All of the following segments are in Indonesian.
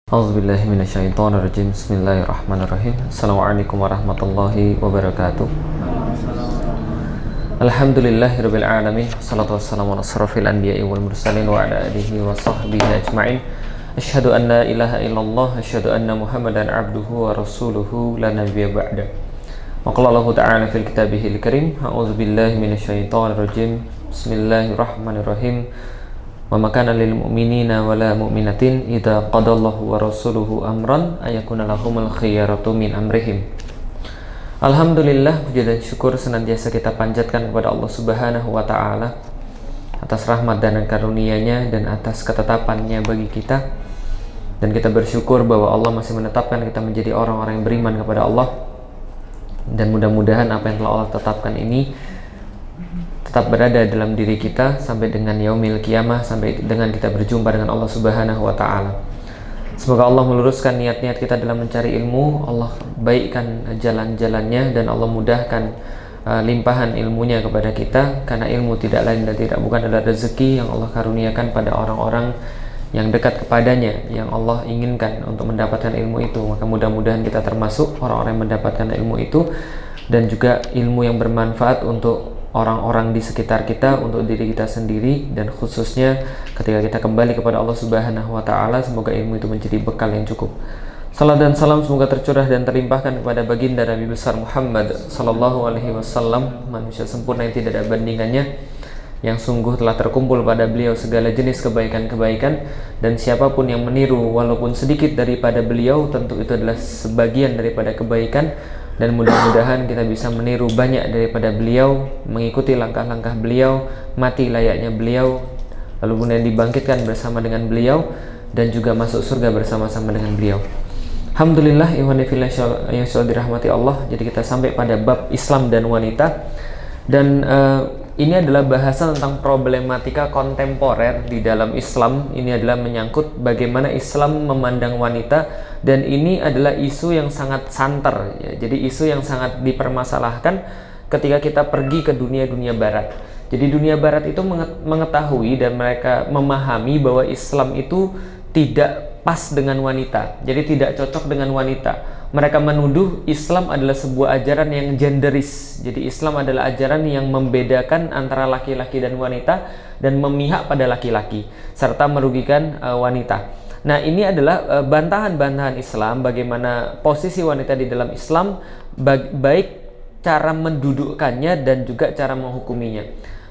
A'udzubillahi minasyaitonirrajim. Bismillahirrahmanirrahim. Assalamualaikum warahmatullahi wabarakatuh. Alhamdulillahirabbil alamin. Wassalatu wassalamu ala asrofil anbiya'i wal mursalin wa ala alihi wa sahbihi ajma'in. Asyhadu an la ilaha illallah, asyhadu anna Muhammadan abduhu wa rasuluhu la nabiyya ba'da. Wa qala Allah ta'ala fil kitabihil karim, a'udzubillahi minasyaitonirrajim. Bismillahirrahmanirrahim. Wa makana lil mu'minina wala mu'minatin idza qadallahu wa rasuluhu amran ayakuna lahumul khiyaratu min amrihim. Alhamdulillah, puji dan syukur senantiasa kita panjatkan kepada Allah Subhanahu wa taala atas rahmat dan karunia-Nya dan atas ketetapan-Nya bagi kita. Dan kita bersyukur bahwa Allah masih menetapkan kita menjadi orang-orang yang beriman kepada Allah. Dan mudah-mudahan apa yang telah Allah tetapkan ini tetap berada dalam diri kita sampai dengan yaumil qiyamah, sampai dengan kita berjumpa dengan Allah Subhanahu wa taala. Semoga Allah meluruskan niat-niat kita dalam mencari ilmu, Allah baikkan jalan-jalannya, dan Allah mudahkan limpahan ilmunya kepada kita, karena ilmu tidak lain dan tidak bukan adalah rezeki yang Allah karuniakan pada orang-orang yang dekat kepadanya, yang Allah inginkan untuk mendapatkan ilmu itu. Maka mudah-mudahan kita termasuk orang-orang yang mendapatkan ilmu itu, dan juga ilmu yang bermanfaat untuk orang-orang di sekitar kita, untuk diri kita sendiri, dan khususnya ketika kita kembali kepada Allah Subhanahu wa taala, semoga ilmu itu menjadi bekal yang cukup. Salam dan salam semoga tercurah dan terlimpahkan kepada baginda Nabi besar Muhammad sallallahu alaihi wasallam, manusia sempurna yang tidak ada bandingannya, yang sungguh telah terkumpul pada beliau segala jenis kebaikan-kebaikan, dan siapapun yang meniru walaupun sedikit daripada beliau, tentu itu adalah sebagian daripada kebaikan. Dan mudah-mudahan kita bisa meniru banyak daripada beliau, mengikuti langkah-langkah beliau, mati layaknya beliau, lalu kemudian dibangkitkan bersama dengan beliau, dan juga masuk surga bersama-sama dengan beliau. Alhamdulillah, ikhwani fillah yang sudah dirahmati Allah. Jadi kita sampai pada bab Islam dan wanita, dan ini adalah bahasan tentang problematika kontemporer di dalam Islam. Ini adalah menyangkut bagaimana Islam memandang wanita, dan ini adalah isu yang sangat santer ya. Jadi isu yang sangat dipermasalahkan ketika kita pergi ke dunia-dunia barat. Jadi dunia barat itu mengetahui dan mereka memahami bahwa Islam itu tidak pas dengan wanita, jadi tidak cocok dengan wanita. Mereka menuduh Islam adalah sebuah ajaran yang genderis. Jadi Islam adalah ajaran yang membedakan antara laki-laki dan wanita, dan memihak pada laki-laki serta merugikan wanita. Nah, ini adalah bantahan-bantahan Islam bagaimana posisi wanita di dalam Islam, baik cara mendudukkannya dan juga cara menghukuminya.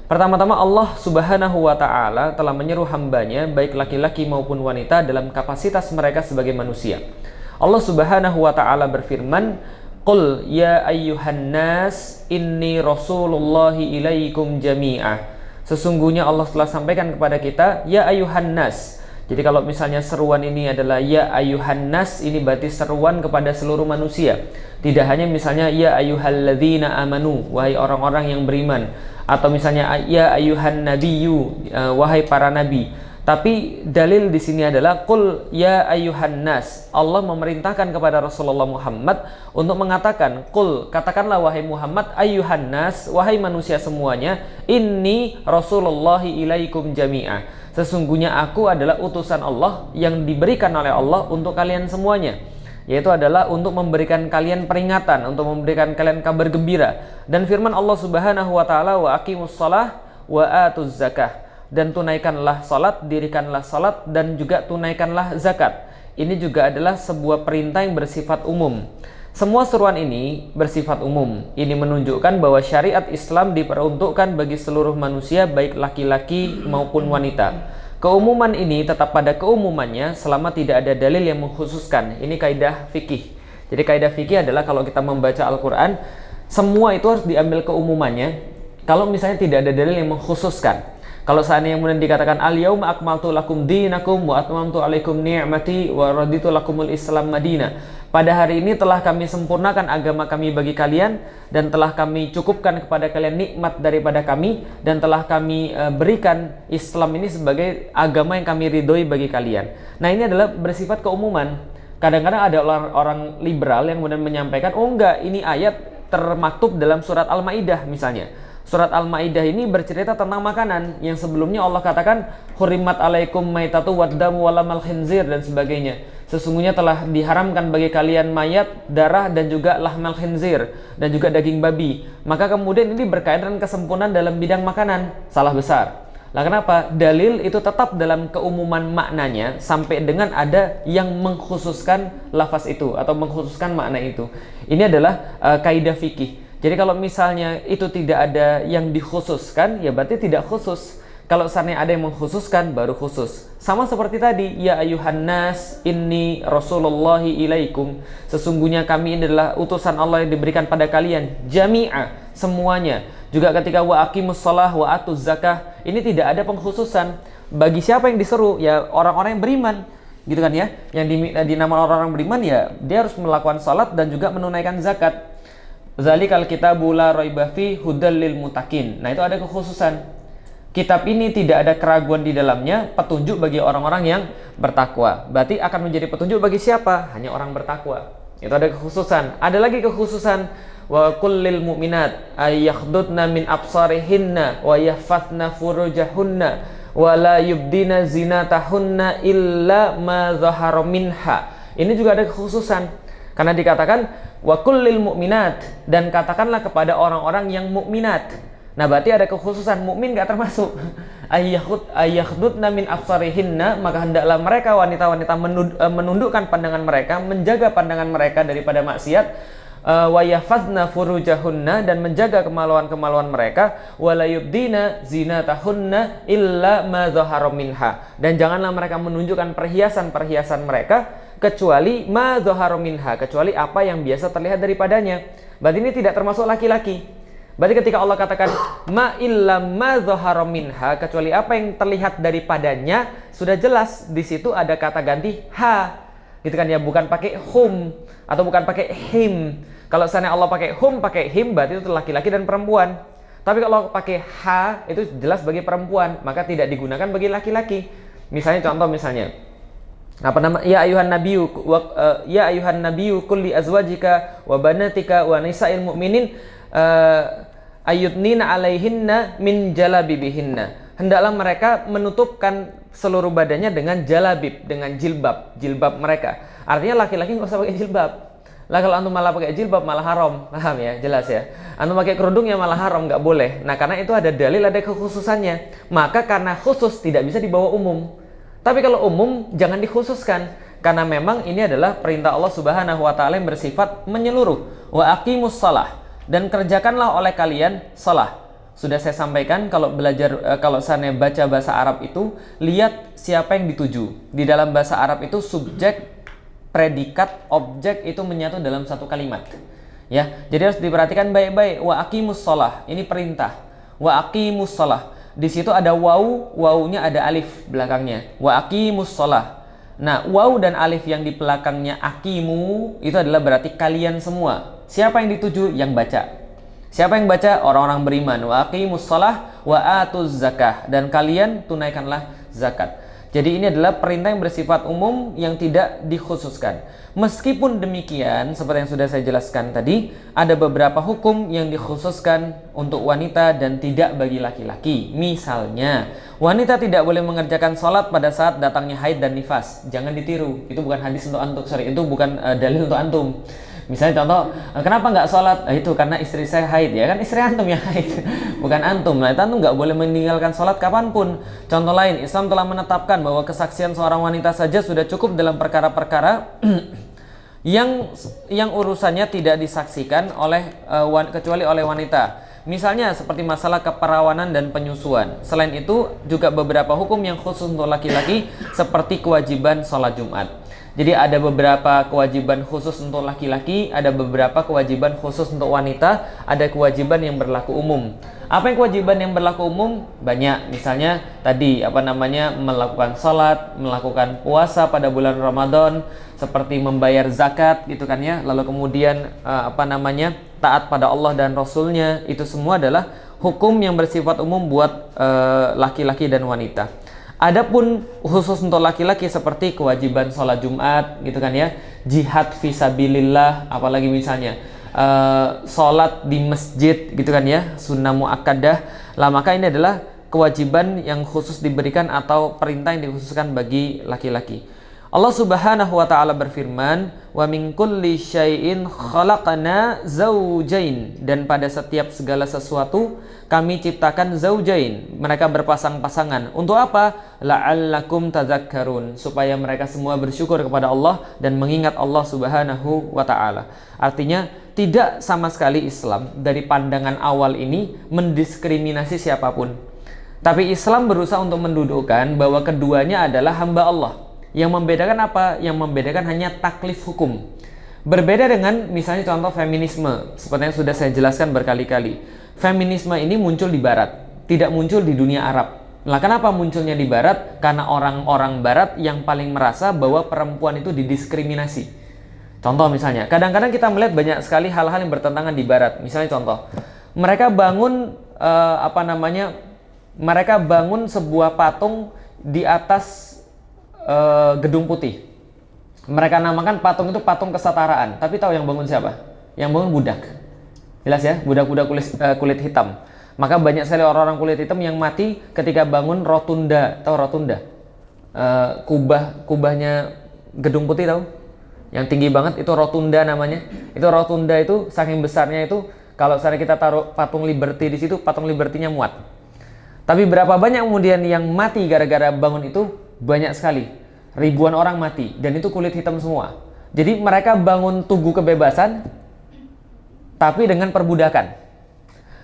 Pertama-tama Allah Subhanahu wa ta'ala telah menyeru hambanya, baik laki-laki maupun wanita, dalam kapasitas mereka sebagai manusia. Allah Subhanahu wa ta'ala berfirman, "Qul ya ayyuhan nas inni rasulullahi ilaikum jami'ah." Sesungguhnya Allah telah sampaikan kepada kita, ya ayyuhan nas. Jadi kalau misalnya seruan ini adalah ya ayyuhan nas, ini berarti seruan kepada seluruh manusia. Tidak hanya misalnya ya ayyuhalladzina amanu, wahai orang-orang yang beriman, atau misalnya ya ayyuhan nabiyyu, wahai para nabi. Tapi dalil di sini adalah qul ya ayyuhan nas. Allah memerintahkan kepada Rasulullah Muhammad untuk mengatakan, qul, katakanlah wahai Muhammad, ayyuhan nas, wahai manusia semuanya, inni rasulullahi ilaikum jami'ah. Sesungguhnya aku adalah utusan Allah yang diberikan oleh Allah untuk kalian semuanya, yaitu adalah untuk memberikan kalian peringatan, untuk memberikan kalian kabar gembira. Dan firman Allah Subhanahu wa taala, wa aqimus shalah wa atuz zakah. Dan tunaikanlah salat, dirikanlah salat, dan juga tunaikanlah zakat. Ini juga adalah sebuah perintah yang bersifat umum. Semua seruan ini bersifat umum. Ini menunjukkan bahwa syariat Islam diperuntukkan bagi seluruh manusia, baik laki-laki maupun wanita. Keumuman ini tetap pada keumumannya selama tidak ada dalil yang mengkhususkan. Ini kaidah fikih. Jadi kaidah fikih adalah kalau kita membaca Al-Quran, semua itu harus diambil keumumannya. Kalau misalnya tidak ada dalil yang mengkhususkan. Kalau seandainya kemudian dikatakan al-yauma akmaltu lakum dinakum wa atmamtu alaikum ni'mati wa raditu lakumul Islam madina. Pada hari ini telah kami sempurnakan agama kami bagi kalian, dan telah kami cukupkan kepada kalian nikmat daripada kami, dan telah kami berikan Islam ini sebagai agama yang kami ridhoi bagi kalian. Nah, ini adalah bersifat keumuman. Kadang-kadang ada orang liberal yang kemudian menyampaikan, oh enggak, ini ayat termaktub dalam surat Al-Maidah misalnya. Surat Al-Maidah ini bercerita tentang makanan yang sebelumnya Allah katakan hurimat alaikum maitatu waddamu walamal khinzir dan sebagainya. Sesungguhnya telah diharamkan bagi kalian mayat, darah, dan juga lahmal khinzir, dan juga daging babi. Maka kemudian ini berkaitan kesempurnaan dalam bidang makanan. Salah besar. Lah kenapa? Dalil itu tetap dalam keumuman maknanya sampai dengan ada yang mengkhususkan lafaz itu atau mengkhususkan makna itu. Ini adalah kaidah fikih. Jadi kalau misalnya itu tidak ada yang dikhususkan, ya berarti tidak khusus. Kalau seandainya ada yang mengkhususkan, baru khusus. Sama seperti tadi, ya ayuhan nas, inni rasulullahi ilaikum. Sesungguhnya kami ini adalah utusan Allah yang diberikan pada kalian. Jami'a, semuanya. Juga ketika wa aqimus shalah wa atuz zakah, ini tidak ada pengkhususan. Bagi siapa yang diseru? Ya orang-orang yang beriman. Gitu kan ya. Yang dinamakan orang-orang beriman ya, dia harus melakukan salat dan juga menunaikan zakat. Zalikal kitabu la raiba fi hudal lil muttaqin. Nah, itu ada kekhususan. Kitab ini tidak ada keraguan di dalamnya, petunjuk bagi orang-orang yang bertakwa. Berarti akan menjadi petunjuk bagi siapa? Hanya orang bertakwa. Itu ada kekhususan. Ada lagi kekhususan, wa kullil mu'minat ayakhdudna min absarihinna wa yahfathna furujahunna wa la yubdina zinatahunna illa ma zahara minha. Ini juga ada kekhususan. Karena dikatakan wa kullil mu'minat, dan katakanlah kepada orang-orang yang mukminat. Nah, berarti ada kekhususan, mukmin nggak termasuk. Ayakhdudna min absarihinna, maka hendaklah mereka wanita-wanita menundukkan pandangan mereka, menjaga pandangan mereka daripada maksiat. Wa yahfazna furujahunna, dan menjaga kemaluan-kemaluan mereka. Wa la yubdina zinatahunna illa ma zahara minha, dan janganlah mereka menunjukkan perhiasan-perhiasan mereka kecuali ma zahara minha, kecuali apa yang biasa terlihat daripadanya. Berarti ini tidak termasuk laki-laki. Berarti ketika Allah katakan ma illa ma zahara minha, kecuali apa yang terlihat daripadanya, sudah jelas di situ ada kata ganti ha. Gitu kan ya, bukan pakai hum atau bukan pakai him. Kalau seandainya Allah pakai hum, pakai him, berarti itu laki-laki dan perempuan. Tapi kalau pakai ha, itu jelas bagi perempuan, maka tidak digunakan bagi laki-laki. Misalnya contoh apa nama, ya ayuhan nabiyyu kulli azwajika wa banatika wa nisa'il mu'minin ayudnina alaihinna min jalabibihinna. Hendaklah mereka menutupkan seluruh badannya dengan jalabib, dengan jilbab mereka. Artinya laki-laki nggak usah pakai jilbab. Lah kalau antum malah pakai jilbab malah haram. Paham ya? Jelas ya. Antum pakai kerudung ya malah haram, nggak boleh. Nah, karena itu ada dalil, ada kekhususannya. Maka karena khusus tidak bisa dibawa umum. Tapi kalau umum jangan dikhususkan, karena memang ini adalah perintah Allah Subhanahu wa taala yang bersifat menyeluruh. Wa aqimus shalah, dan kerjakanlah oleh kalian salah. Sudah saya sampaikan, kalau seandainya baca bahasa Arab itu, lihat siapa yang dituju. Di dalam bahasa Arab itu subjek, predikat, objek itu menyatu dalam satu kalimat. Ya, jadi harus diperhatikan baik-baik. Wa aqimus shalah, ini perintah. Wa aqimus shalah. Di situ ada wawunya ada alif belakangnya. Wa aqimus shalah. Nah, waw dan alif yang di belakangnya aqimu itu adalah berarti kalian semua. Siapa yang dituju? Yang baca. Siapa yang baca? Orang-orang beriman. Wa aqimus shalah wa atuz zakah, dan kalian tunaikanlah zakat. Jadi ini adalah perintah yang bersifat umum yang tidak dikhususkan. Meskipun demikian, seperti yang sudah saya jelaskan tadi, ada beberapa hukum yang dikhususkan untuk wanita dan tidak bagi laki-laki. Misalnya, wanita tidak boleh mengerjakan sholat pada saat datangnya haid dan nifas. Jangan ditiru. Itu bukan hadis untuk antum. Itu bukan dalil untuk antum. Misalnya contoh, kenapa nggak sholat? Itu karena istri saya haid. Ya kan istri antum yang haid, bukan antum. Nah, itu antum nggak boleh meninggalkan sholat kapanpun. Contoh lain, Islam telah menetapkan bahwa kesaksian seorang wanita saja sudah cukup dalam perkara-perkara yang urusannya tidak disaksikan kecuali oleh wanita. Misalnya seperti masalah keperawanan dan penyusuan. Selain itu juga beberapa hukum yang khusus untuk laki-laki seperti kewajiban sholat Jumat. Jadi ada beberapa kewajiban khusus untuk laki-laki, ada beberapa kewajiban khusus untuk wanita, ada kewajiban yang berlaku umum. Apa yang kewajiban yang berlaku umum? Banyak. Misalnya tadi melakukan salat, melakukan puasa pada bulan Ramadan, seperti membayar zakat gitu kan ya. Lalu kemudian taat pada Allah dan Rasulnya. Itu semua adalah hukum yang bersifat umum buat laki-laki dan wanita. Adapun khusus untuk laki-laki seperti kewajiban sholat Jumat gitu kan ya, jihad fisabilillah, apalagi misalnya sholat di masjid gitu kan ya, sunnah muakkadah lah, maka ini adalah kewajiban yang khusus diberikan atau perintah yang dikhususkan bagi laki-laki. Allah Subhanahu wa taala berfirman, "Wa min kulli syai'in khalaqna zaujain." Dan pada setiap segala sesuatu kami ciptakan zaujain, mereka berpasang-pasangan. Untuk apa? La'allakum tadzakkarun, supaya mereka semua bersyukur kepada Allah dan mengingat Allah Subhanahu wa taala. Artinya, tidak sama sekali Islam dari pandangan awal ini mendiskriminasi siapapun. Tapi Islam berusaha untuk mendudukkan bahwa keduanya adalah hamba Allah. Yang membedakan apa? Yang membedakan hanya taklif hukum. Berbeda dengan misalnya contoh feminisme, seperti yang sudah saya jelaskan berkali-kali. Feminisme ini muncul di Barat, tidak muncul di dunia Arab. Nah, kenapa munculnya di Barat? Karena orang-orang Barat yang paling merasa bahwa perempuan itu didiskriminasi. Contoh misalnya, kadang-kadang kita melihat banyak sekali hal-hal yang bertentangan di Barat. Misalnya contoh, mereka bangun mereka bangun sebuah patung di atas gedung putih. Mereka namakan patung itu patung kesetaraan. Tapi tahu yang bangun siapa? Yang bangun budak. Jelas ya, budak-budak kulit hitam. Maka banyak sekali orang-orang kulit hitam yang mati ketika bangun rotunda. Tahu rotunda? Kubahnya gedung putih tahu? Yang tinggi banget itu rotunda namanya. Itu rotunda itu saking besarnya itu kalau misalnya kita taruh patung Liberty di situ, patung Liberty-nya muat. Tapi berapa banyak kemudian yang mati gara-gara bangun itu? Banyak sekali. Ribuan orang mati. Dan itu kulit hitam semua. Jadi mereka bangun tugu kebebasan, tapi dengan perbudakan.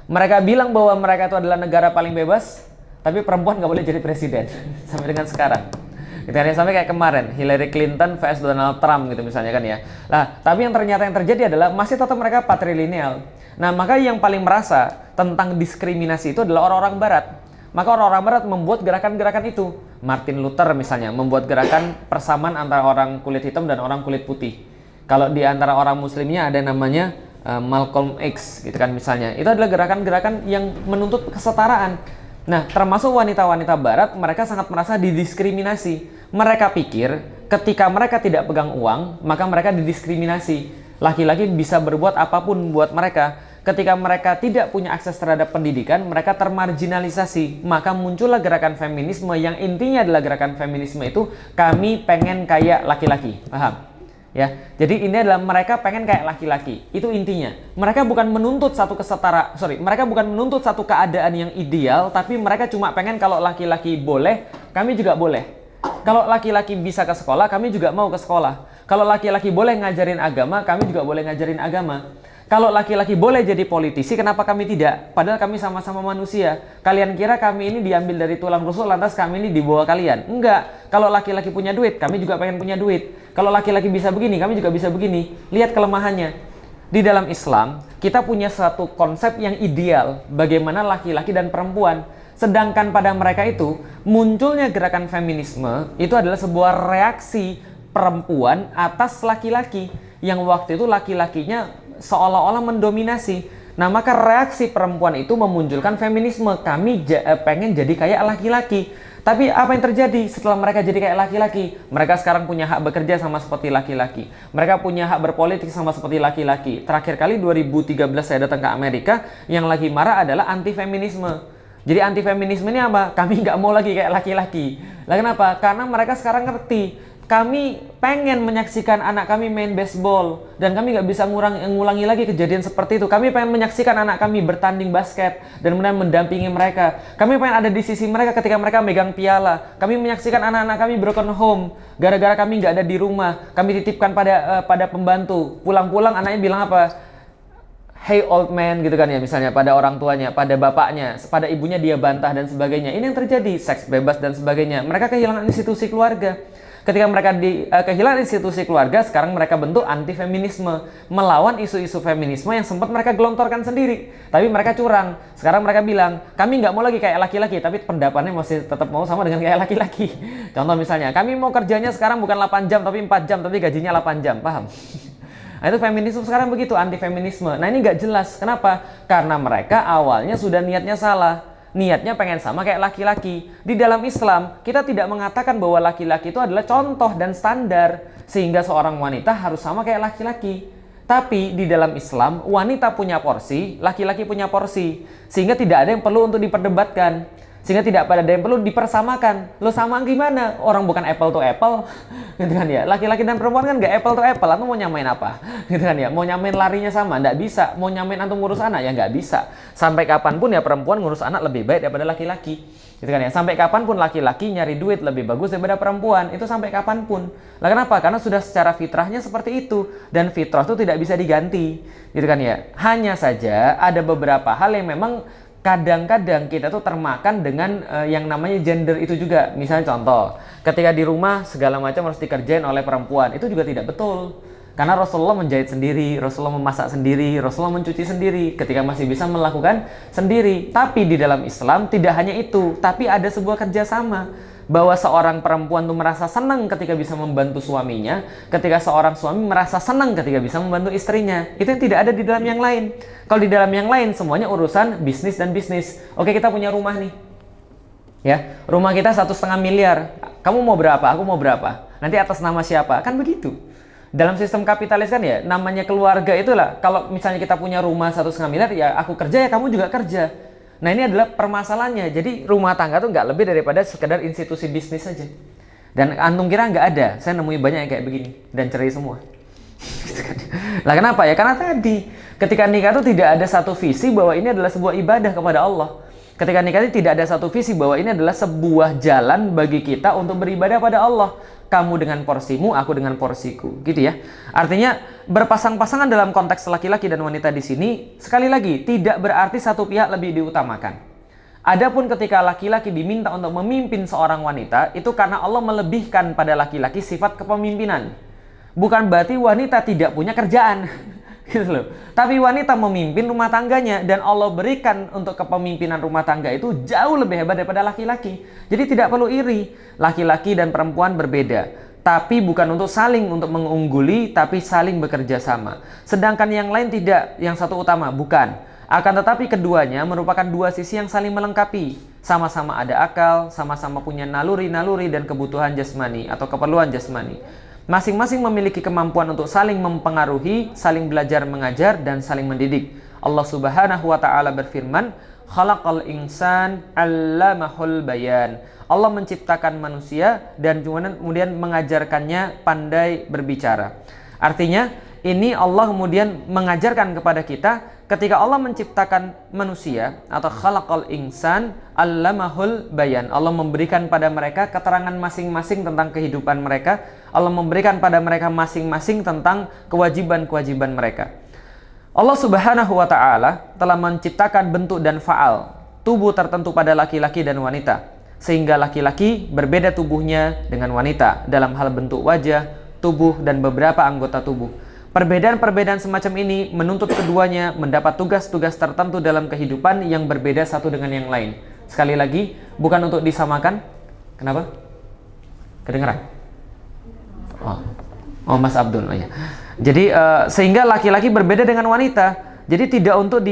Mereka bilang bahwa mereka itu adalah negara paling bebas, tapi perempuan nggak boleh jadi presiden. Sampai dengan sekarang. Gitu kan, sampai kayak kemarin, Hillary Clinton vs Donald Trump gitu misalnya kan ya. Nah, tapi yang ternyata yang terjadi adalah masih tetap mereka patrilineal. Nah, maka yang paling merasa tentang diskriminasi itu adalah orang-orang Barat. Maka orang-orang Barat membuat gerakan-gerakan itu. Martin Luther misalnya membuat gerakan persamaan antara orang kulit hitam dan orang kulit putih. Kalau di antara orang muslimnya ada namanya Malcolm X gitu kan misalnya. Itu adalah gerakan-gerakan yang menuntut kesetaraan. Nah, termasuk wanita-wanita Barat, mereka sangat merasa didiskriminasi. Mereka pikir ketika mereka tidak pegang uang, maka mereka didiskriminasi. Laki-laki bisa berbuat apapun buat mereka. Ketika mereka tidak punya akses terhadap pendidikan, mereka termarginalisasi. Maka muncullah gerakan feminisme yang intinya adalah gerakan feminisme itu kami pengen kayak laki-laki. Paham? Ya. Jadi ini adalah mereka pengen kayak laki-laki. Itu intinya. Mereka bukan menuntut mereka bukan menuntut satu keadaan yang ideal, tapi mereka cuma pengen kalau laki-laki boleh, kami juga boleh. Kalau laki-laki bisa ke sekolah, kami juga mau ke sekolah. Kalau laki-laki boleh ngajarin agama, kami juga boleh ngajarin agama. Kalau laki-laki boleh jadi politisi, kenapa kami tidak? Padahal kami sama-sama manusia. Kalian kira kami ini diambil dari tulang rusuk, lantas kami ini dibawa kalian? Enggak. Kalau laki-laki punya duit, kami juga pengen punya duit. Kalau laki-laki bisa begini, kami juga bisa begini. Lihat kelemahannya. Di dalam Islam, kita punya suatu konsep yang ideal, bagaimana laki-laki dan perempuan. Sedangkan pada mereka itu, munculnya gerakan feminisme, itu adalah sebuah reaksi perempuan atas laki-laki. Yang waktu itu laki-lakinya seolah-olah mendominasi. Nah, maka reaksi perempuan itu memunculkan feminisme. Kami pengen jadi kayak laki-laki. Tapi apa yang terjadi setelah mereka jadi kayak laki-laki? Mereka sekarang punya hak bekerja sama seperti laki-laki. Mereka punya hak berpolitik sama seperti laki-laki. Terakhir kali 2013 saya datang ke Amerika, yang lagi marah adalah anti-feminisme. Jadi anti-feminisme ini apa? Kami nggak mau lagi kayak laki-laki. Lah kenapa? Karena mereka sekarang ngerti. Kami pengen menyaksikan anak kami main baseball dan kami nggak bisa ngulangi lagi kejadian seperti itu. Kami pengen menyaksikan anak kami bertanding basket dan kemudian mendampingi mereka. Kami pengen ada di sisi mereka ketika mereka megang piala. Kami menyaksikan anak-anak kami broken home gara-gara kami nggak ada di rumah. Kami titipkan pada pembantu. Pulang-pulang anaknya bilang apa? Hey old man gitu kan ya, misalnya pada orang tuanya, pada bapaknya, pada ibunya dia bantah dan sebagainya. Ini yang terjadi, seks bebas dan sebagainya. Mereka kehilangan institusi keluarga. Ketika mereka kehilangan institusi keluarga, sekarang mereka bentuk anti-feminisme, melawan isu-isu feminisme yang sempat mereka gelontorkan sendiri. Tapi mereka curang. Sekarang mereka bilang, kami nggak mau lagi kayak laki-laki, tapi pendapatnya masih tetap mau sama dengan kayak laki-laki. Contoh misalnya, kami mau kerjanya sekarang bukan 8 jam, tapi 4 jam, tapi gajinya 8 jam. Paham? Nah, itu feminisme sekarang begitu, anti-feminisme. Nah, ini nggak jelas. Kenapa? Karena mereka awalnya sudah niatnya salah. Niatnya pengen sama kayak laki-laki. Di dalam Islam, kita tidak mengatakan bahwa laki-laki itu adalah contoh dan standar, sehingga seorang wanita harus sama kayak laki-laki. Tapi di dalam Islam, wanita punya porsi, laki-laki punya porsi, sehingga tidak ada yang perlu untuk diperdebatkan. Sehingga tidak pada yang perlu dipersamakan. Lo sama gimana? Orang bukan apple to apple, gitu kan ya. Laki-laki dan perempuan kan nggak apple to apple. Antum mau nyamain apa? Gitu kan ya. Mau nyamain larinya sama? Nggak bisa. Mau nyamain antum ngurus anak? Ya nggak bisa. Sampai kapanpun ya perempuan ngurus anak lebih baik daripada laki-laki. Gitu kan ya. Sampai kapanpun laki-laki nyari duit lebih bagus daripada perempuan. Itu sampai kapanpun. Lah kenapa? Karena sudah secara fitrahnya seperti itu. Dan fitrah itu tidak bisa diganti. Gitu kan ya. Hanya saja ada beberapa hal yang memang kadang-kadang kita tuh termakan dengan yang namanya gender itu juga. Misalnya contoh, ketika di rumah segala macam harus dikerjain oleh perempuan, itu juga tidak betul. Karena Rasulullah menjahit sendiri, Rasulullah memasak sendiri, Rasulullah mencuci sendiri, ketika masih bisa melakukan sendiri. Tapi di dalam Islam tidak hanya itu, tapi ada sebuah kerjasama. Bahwa seorang perempuan tuh merasa senang ketika bisa membantu suaminya, ketika seorang suami merasa senang ketika bisa membantu istrinya. Itu yang tidak ada di dalam yang lain. Kalau di dalam yang lain semuanya urusan bisnis dan bisnis. Oke, kita punya rumah nih, ya, rumah kita 1,5 miliar. Kamu mau berapa? Aku mau berapa? Nanti atas nama siapa? Kan begitu. Dalam sistem kapitalis kan ya, namanya keluarga itulah. Kalau misalnya kita punya rumah 1,5 miliar, ya aku kerja ya kamu juga kerja. Nah ini adalah permasalahannya. Jadi rumah tangga tuh nggak lebih daripada sekedar institusi bisnis saja. Dan antum kira nggak ada? Saya nemui banyak yang kayak begini dan cerai semua. Lah kenapa ya? Karena tadi ketika nikah itu tidak ada satu visi bahwa ini adalah sebuah ibadah kepada Allah. Ketika nikah itu tidak ada satu visi bahwa ini adalah sebuah jalan bagi kita untuk beribadah pada Allah. Kamu dengan porsimu, aku dengan porsiku, gitu ya. Artinya berpasang-pasangan dalam konteks laki-laki dan wanita di sini, sekali lagi tidak berarti satu pihak lebih diutamakan. Adapun ketika laki-laki diminta untuk memimpin seorang wanita, itu karena Allah melebihkan pada laki-laki sifat kepemimpinan. Bukan berarti wanita tidak punya kerjaan. Gitu loh. Tapi wanita memimpin rumah tangganya dan Allah berikan untuk kepemimpinan rumah tangga itu jauh lebih hebat daripada laki-laki. Jadi tidak perlu iri. Laki-laki dan perempuan berbeda. Tapi bukan untuk saling untuk mengungguli, tapi saling bekerja sama. Sedangkan yang lain tidak, yang satu utama, bukan. Akan tetapi keduanya merupakan dua sisi yang saling melengkapi. Sama-sama ada akal, sama-sama punya naluri-naluri dan kebutuhan jasmani atau keperluan jasmani. Masing-masing memiliki kemampuan untuk saling mempengaruhi, saling belajar mengajar, dan saling mendidik. Allah Subhanahu wa Ta'ala berfirman, "Khalaqal insan 'allamahul bayan." Allah menciptakan manusia dan kemudian mengajarkannya pandai berbicara. Artinya, ini Allah kemudian mengajarkan kepada kita ketika Allah menciptakan manusia atau khalaqal insan 'allamahul bayan. Allah memberikan pada mereka keterangan masing-masing tentang kehidupan mereka. Allah memberikan pada mereka masing-masing tentang kewajiban-kewajiban mereka. Allah Subhanahu wa Ta'ala telah menciptakan bentuk dan faal tubuh tertentu pada laki-laki dan wanita, sehingga laki-laki berbeda tubuhnya dengan wanita dalam hal bentuk wajah, tubuh, dan beberapa anggota tubuh. Perbedaan-perbedaan semacam ini menuntut keduanya mendapat tugas-tugas tertentu dalam kehidupan yang berbeda satu dengan yang lain. Sekali lagi, bukan untuk disamakan. Kenapa? Kedengeran? Oh, Mas Abdul. Oh ya. Jadi sehingga laki-laki berbeda dengan wanita. Jadi tidak untuk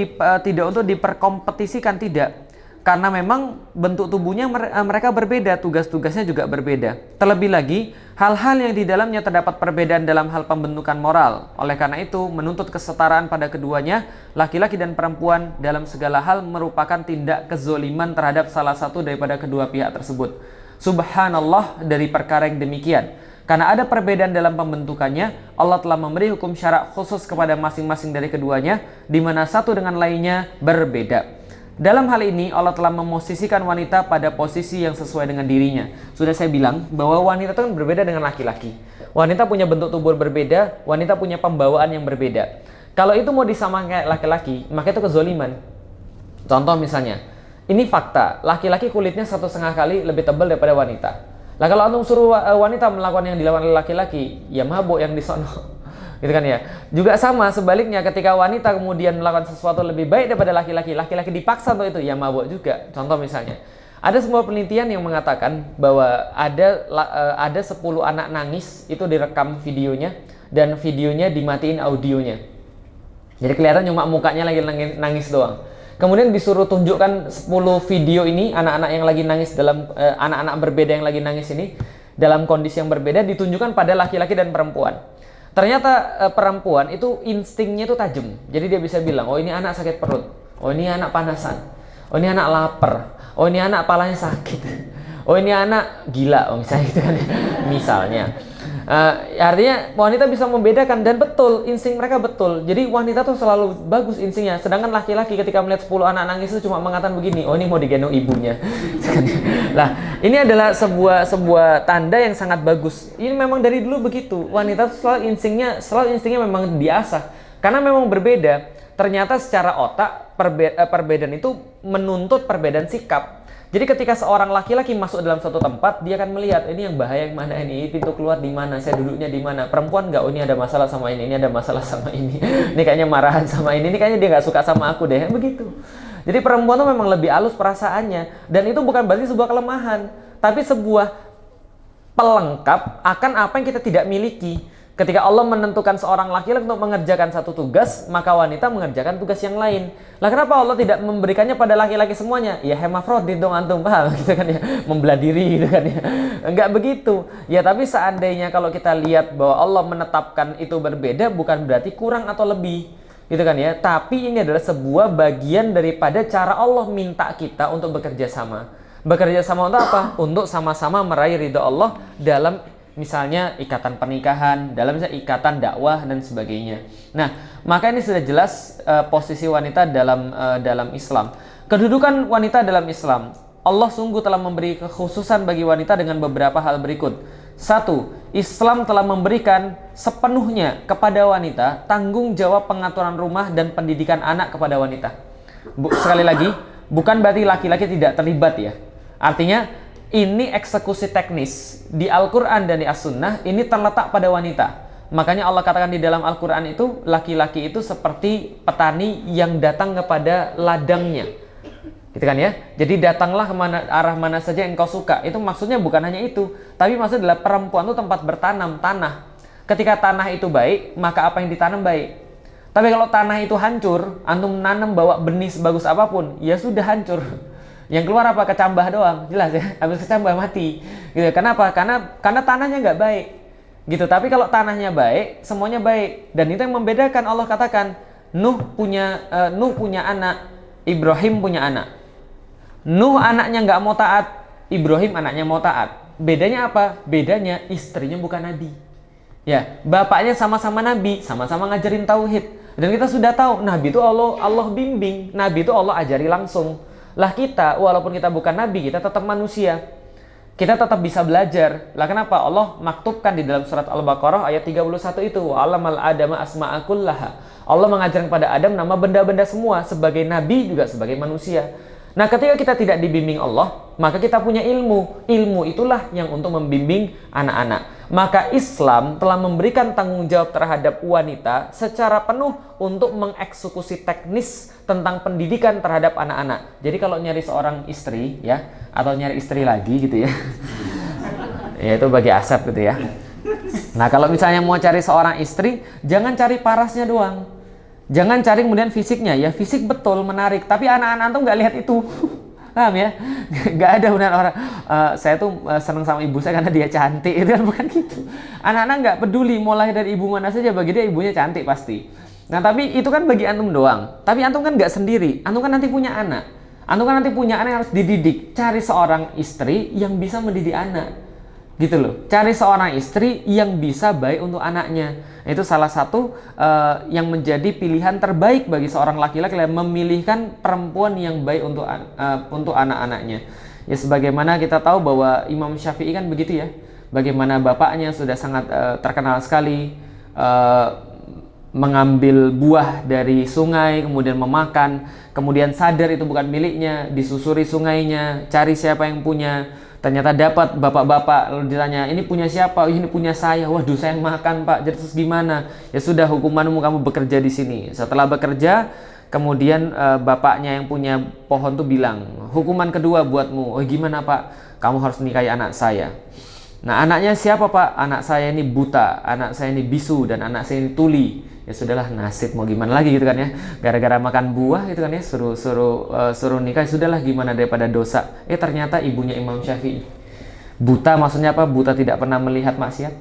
diperkompetisikan, tidak. Karena memang bentuk tubuhnya mereka berbeda, tugas-tugasnya juga berbeda. Terlebih lagi, hal-hal yang di dalamnya terdapat perbedaan dalam hal pembentukan moral. Oleh karena itu, menuntut kesetaraan pada keduanya, laki-laki dan perempuan dalam segala hal merupakan tindak kezoliman terhadap salah satu daripada kedua pihak tersebut. Subhanallah dari perkara yang demikian. Karena ada perbedaan dalam pembentukannya, Allah telah memberi hukum syarak khusus kepada masing-masing dari keduanya, di mana satu dengan lainnya berbeda. Dalam hal ini, Allah telah memosisikan wanita pada posisi yang sesuai dengan dirinya. Sudah saya bilang bahwa wanita itu kan berbeda dengan laki-laki. Wanita punya bentuk tubuh berbeda, wanita punya pembawaan yang berbeda. Kalau itu mau disamakan kayak laki-laki, maka itu kezoliman. Contoh misalnya, ini fakta, laki-laki kulitnya 1,5 kali lebih tebal daripada wanita. Lah kalau antum suruh wanita melakukan yang dilakukan oleh laki-laki, ya mabuk yang di sono. Gitu kan ya. Juga sama sebaliknya, ketika wanita kemudian melakukan sesuatu lebih baik daripada laki-laki, laki-laki dipaksa untuk itu, ya mabuk juga. Contoh misalnya, ada sebuah penelitian yang mengatakan bahwa ada 10 anak nangis itu direkam videonya dan videonya dimatiin audionya. Jadi kelihatan cuma mukanya lagi nangis doang. Kemudian disuruh tunjukkan 10 video ini, anak-anak yang lagi nangis anak-anak berbeda yang lagi nangis ini dalam kondisi yang berbeda, ditunjukkan pada laki-laki dan perempuan. Ternyata perempuan itu instingnya itu tajam. Jadi dia bisa bilang, oh ini anak sakit perut, oh ini anak panasan, oh ini anak lapar, oh ini anak palanya sakit, oh ini anak gila, oh misalnya gitu kan. Misalnya. Artinya wanita bisa membedakan, dan betul, insting mereka betul. Jadi wanita tuh selalu bagus instingnya. Sedangkan laki-laki ketika melihat 10 anak nangis itu cuma mengatakan begini, oh ini mau digendong ibunya. Lah, ini adalah sebuah tanda yang sangat bagus. Ini memang dari dulu begitu. Wanita tuh selalu instingnya memang diasah. Karena memang berbeda. Ternyata secara otak perbedaan itu menuntut perbedaan sikap. Jadi ketika seorang laki-laki masuk dalam suatu tempat, dia akan melihat ini yang bahaya yang mana, ini pintu keluar di mana, saya duduknya di mana. Perempuan nggak, oh ini ada masalah sama ini ada masalah sama ini kayaknya marahan sama ini kayaknya dia nggak suka sama aku deh, begitu. Jadi perempuan tuh memang lebih halus perasaannya, dan itu bukan berarti sebuah kelemahan, tapi sebuah pelengkap akan apa yang kita tidak miliki. Ketika Allah menentukan seorang laki-laki untuk mengerjakan satu tugas, maka wanita mengerjakan tugas yang lain. Lah kenapa Allah tidak memberikannya pada laki-laki semuanya? Ya hemafrodit dong antum, paham gitu kan ya, membelah diri gitu kan ya. Enggak begitu. Ya tapi seandainya kalau kita lihat bahwa Allah menetapkan itu berbeda, bukan berarti kurang atau lebih. Gitu kan ya. Tapi ini adalah sebuah bagian daripada cara Allah minta kita untuk bekerja sama. Bekerja sama untuk apa? Untuk sama-sama meraih ridha Allah dalam misalnya ikatan pernikahan, dalam misalnya ikatan dakwah dan sebagainya. Nah, maka ini sudah jelas posisi wanita dalam Islam. Kedudukan wanita dalam Islam, Allah sungguh telah memberi kekhususan bagi wanita dengan beberapa hal berikut. 1. Islam telah memberikan sepenuhnya kepada wanita tanggung jawab pengaturan rumah dan pendidikan anak kepada wanita. Sekali lagi, bukan berarti laki-laki tidak terlibat ya. Artinya ini eksekusi teknis di Al-Quran dan di As-Sunnah ini terletak pada wanita. Makanya Allah katakan di dalam Al-Quran itu, laki-laki itu seperti petani yang datang kepada ladangnya, gitu kan ya. Jadi datanglah kemana, arah mana saja yang kau suka. Itu maksudnya bukan hanya itu, tapi maksudnya adalah perempuan itu tempat bertanam, tanah. Ketika tanah itu baik, maka apa yang ditanam baik. Tapi kalau tanah itu hancur, antum nanam bawa benih sebagus apapun, ya sudah hancur. Yang keluar apa? Kecambah doang, jelas ya. Habis kecambah mati. Gitu. Kenapa? Karena tanahnya nggak baik. Gitu. Tapi kalau tanahnya baik, semuanya baik. Dan itu yang membedakan. Allah katakan, Nuh punya anak, Ibrahim punya anak. Nuh anaknya nggak mau taat, Ibrahim anaknya mau taat. Bedanya apa? Bedanya istrinya bukan nabi. Ya, bapaknya sama-sama nabi, sama-sama ngajarin tauhid. Dan kita sudah tahu, nabi itu Allah bimbing, nabi itu Allah ajari langsung. Lah kita, walaupun kita bukan nabi, kita tetap manusia. Kita tetap bisa belajar. Lah kenapa? Allah maktubkan di dalam surat Al-Baqarah ayat 31 itu, wa'alamal adama asma'akullaha. Allah mengajarkan kepada Adam nama benda-benda semua, sebagai nabi juga sebagai manusia. Nah, ketika kita tidak dibimbing Allah, maka kita punya ilmu. Ilmu itulah yang untuk membimbing anak-anak. Maka Islam telah memberikan tanggung jawab terhadap wanita secara penuh untuk mengeksekusi teknis tentang pendidikan terhadap anak-anak. Jadi kalau nyari seorang istri ya, atau nyari istri lagi gitu ya, ya itu bagi Asep gitu ya. Nah, kalau misalnya mau cari seorang istri, jangan cari parasnya doang. Jangan cari kemudian fisiknya, ya fisik betul menarik, tapi anak-anak antum nggak lihat itu, paham ya? Nggak ada benar orang, saya tuh seneng sama ibu saya karena dia cantik, itu kan bukan gitu. Anak-anak nggak peduli, mulai dari ibu mana saja, bagi dia ibunya cantik pasti. Nah tapi itu kan bagi antum doang, tapi antum kan nggak sendiri, antum kan nanti punya anak. Antum kan nanti punya anak yang harus dididik, cari seorang istri yang bisa mendidik anak. Gitu loh, cari seorang istri yang bisa baik untuk anaknya. Itu salah satu yang menjadi pilihan terbaik bagi seorang laki-laki, memilihkan perempuan yang baik untuk anak-anaknya. Ya sebagaimana kita tahu bahwa Imam Syafi'i kan begitu ya, bagaimana bapaknya sudah sangat terkenal sekali mengambil buah dari sungai, kemudian memakan, kemudian sadar itu bukan miliknya, disusuri sungainya, cari siapa yang punya. Ternyata dapat bapak-bapak, lalu ditanya, ini punya siapa? Oh, ini punya saya. Waduh, saya yang makan pak. Jadi terus gimana? Ya sudah, hukumanmu kamu bekerja di sini. Setelah bekerja, kemudian bapaknya yang punya pohon tuh bilang, hukuman kedua buatmu. Oh gimana pak? Kamu harus nikahi anak saya. Nah anaknya siapa pak? Anak saya ini buta, anak saya ini bisu, dan anak saya ini tuli. Ya sudahlah, nasib mau gimana lagi gitu kan ya, gara-gara makan buah gitu kan ya, suruh nikah. Sudahlah, gimana daripada dosa. Ternyata ibunya Imam Syafi'i. Buta maksudnya apa? Buta tidak pernah melihat maksiat,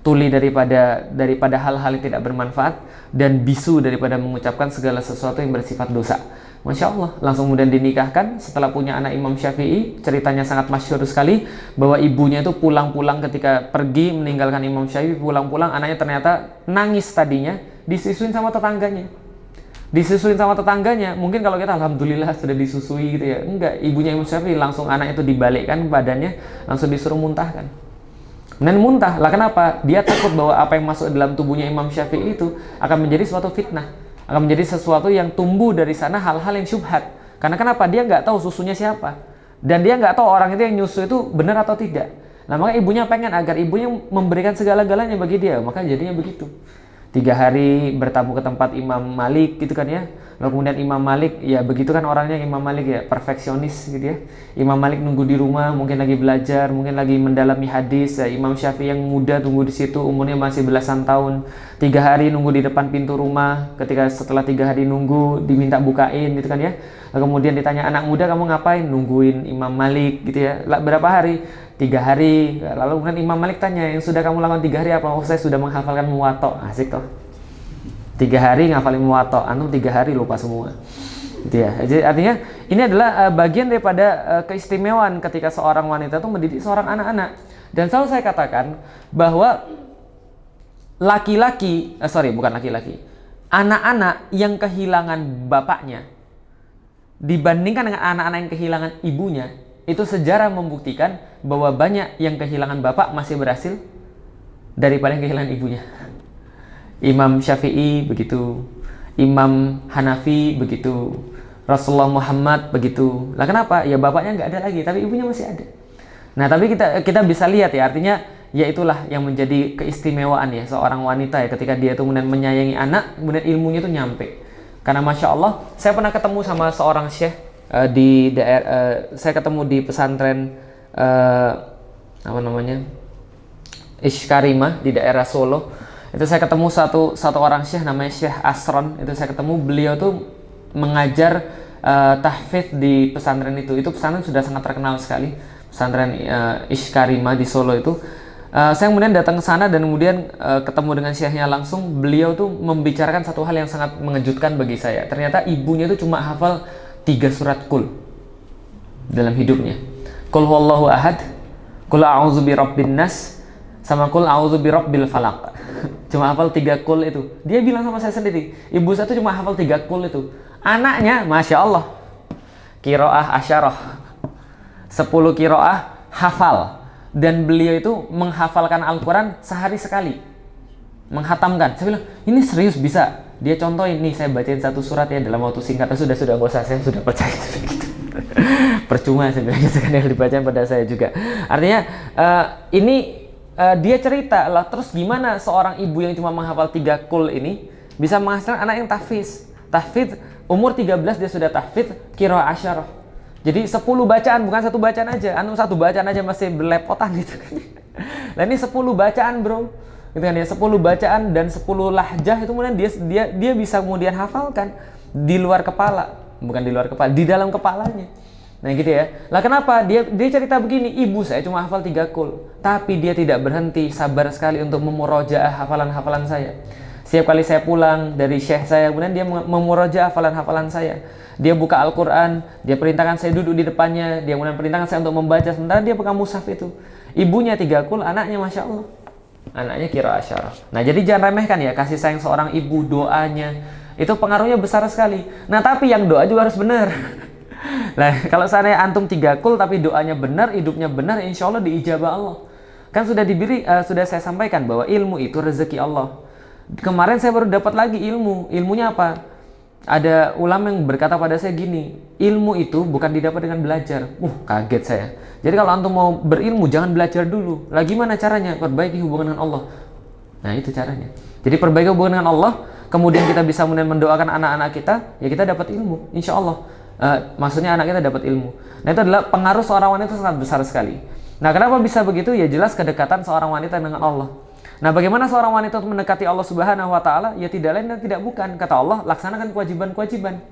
tuli daripada hal-hal yang tidak bermanfaat, dan bisu daripada mengucapkan segala sesuatu yang bersifat dosa. Masya Allah, langsung kemudian dinikahkan setelah punya anak Imam Syafi'i. Ceritanya sangat masyhur sekali bahwa ibunya itu pulang-pulang ketika pergi meninggalkan Imam Syafi'i, pulang-pulang anaknya ternyata nangis tadinya, disusuin sama tetangganya. Disusuin sama tetangganya, mungkin kalau kita alhamdulillah sudah disusui gitu ya. Enggak, ibunya Imam Syafi'i langsung anak itu dibalikkan badannya, langsung disuruh muntahkan. Dan muntah, lah kenapa? Dia takut bahwa apa yang masuk dalam tubuhnya Imam Syafi'i itu akan menjadi suatu fitnah, akan menjadi sesuatu yang tumbuh dari sana hal-hal yang syubhat. Karena kenapa? Dia nggak tahu susunya siapa, dan dia nggak tahu orang itu yang nyusu itu benar atau tidak. Nah, maka ibunya pengen agar ibunya memberikan segala-galanya bagi dia, maka jadinya begitu. 3 hari bertamu ke tempat Imam Malik gitu kan ya. Lalu kemudian Imam Malik, ya begitu kan orangnya Imam Malik ya, perfeksionis gitu ya. Imam Malik nunggu di rumah, mungkin lagi belajar, mungkin lagi mendalami hadis ya. Imam Syafi'i yang muda tunggu di situ, umurnya masih belasan tahun. 3 hari nunggu di depan pintu rumah. Ketika setelah 3 hari nunggu, diminta bukain gitu kan ya. Lalu kemudian ditanya, anak muda kamu ngapain? Nungguin Imam Malik gitu ya. Berapa hari? 3 hari. Lalu kemudian Imam Malik tanya, yang sudah kamu lakukan 3 hari apa? Oh, saya sudah menghafalkan Muwatta. Asik toh. 3 hari ngafalin Muwatta, antum 3 hari lupa semua. Gitu ya. Jadi artinya ini adalah bagian daripada keistimewaan ketika seorang wanita itu mendidik seorang anak-anak. Dan selalu saya katakan bahwa anak-anak yang kehilangan bapaknya dibandingkan dengan anak-anak yang kehilangan ibunya, itu sejarah membuktikan bahwa banyak yang kehilangan bapak masih berhasil daripada yang kehilangan ibunya. Imam Syafi'i begitu, Imam Hanafi begitu, Rasulullah Muhammad begitu. Lah kenapa? Ya bapaknya nggak ada lagi, tapi ibunya masih ada. Nah, tapi kita bisa lihat ya, artinya ya itulah yang menjadi keistimewaan ya seorang wanita ya, ketika dia itu kemudian menyayangi anak, kemudian ilmunya itu nyampe. Karena Masya Allah, saya pernah ketemu sama seorang syekh di daerah, saya ketemu di pesantren apa namanya, Ishkarimah di daerah Solo. Itu saya ketemu satu orang syekh namanya Syekh Asron. Itu saya ketemu, beliau tuh mengajar tahfidz di pesantren itu. Itu pesantren sudah sangat terkenal sekali, pesantren Ishkarimah di Solo itu. Saya kemudian datang ke sana dan kemudian ketemu dengan syekhnya langsung. Beliau tuh membicarakan satu hal yang sangat mengejutkan bagi saya. Ternyata ibunya tuh cuma hafal 3 surat Qul dalam hidupnya. Qul huwallahu ahad, Qul a'udzu birabbin nas, sama Qul a'udzu birabbil falaq. Cuma hafal 3 Qul itu. Dia bilang sama saya sendiri, ibu saya tuh cuma hafal 3 Qul itu. Anaknya Masya Allah qiraah asyarah, 10 qiraah hafal. Dan beliau itu menghafalkan Al-Quran sehari sekali, menghatamkan. Saya bilang, ini serius bisa? Dia contohin, nih saya bacain 1 surat ya dalam waktu singkat. Sudah gak usah, saya sudah percaya gitu. Percuma saya bilang gitu kan, yang dibacain pada saya juga. Artinya dia cerita lah, terus gimana seorang ibu yang cuma menghafal 3 Qul ini bisa menghasilkan anak yang tahfidz umur 13 dia sudah tahfidz qiraah asyarah. Jadi 10 bacaan, bukan 1 bacaan aja. 1 bacaan aja masih berlepotan gitu kan. Nah ini 10 bacaan bro, gitu kan ya, 10 bacaan dan 10 lahjah itu kemudian dia bisa kemudian hafalkan di luar kepala, bukan di luar kepala, di dalam kepalanya. Nah gitu ya. Lah kenapa? Dia cerita begini, ibu saya cuma hafal 3 Qul, tapi dia tidak berhenti, sabar sekali untuk memurojaah hafalan-hafalan saya. Setiap kali saya pulang dari syekh saya, kemudian dia memurojaah hafalan-hafalan saya. Dia buka Al-Quran, dia perintahkan saya duduk di depannya, dia kemudian perintahkan saya untuk membaca, sementara dia pegang mushaf itu. Ibunya 3 Qul, anaknya Masya Allah, anaknya qiraah asyarah. Nah jadi jangan remehkan ya, kasih sayang seorang ibu, doanya itu pengaruhnya besar sekali. Nah tapi yang doa juga harus benar. Nah kalau seandainya antum 3 Qul tapi doanya benar, hidupnya benar, insya Allah diijabah Allah. Kan sudah sudah saya sampaikan bahwa ilmu itu rezeki Allah. Kemarin saya baru dapat lagi ilmunya apa? Ada ulama yang berkata pada saya gini, ilmu itu bukan didapat dengan belajar. Kaget saya. Jadi kalau antum mau berilmu jangan belajar dulu. Lah gimana caranya? Perbaiki hubungan dengan Allah. Nah itu caranya. Jadi perbaiki hubungan dengan Allah, kemudian kita bisa kemudian mendoakan anak-anak kita, ya kita dapat ilmu, insya Allah. Maksudnya anak kita dapat ilmu. Nah itu adalah pengaruh seorang wanita sangat besar sekali. Nah kenapa bisa begitu? Ya jelas kedekatan seorang wanita dengan Allah. Nah bagaimana seorang wanita untuk mendekati Allah Subhanahu wa Ta'ala? Ya tidak lain dan tidak bukan, kata Allah, laksanakan kewajiban-kewajiban.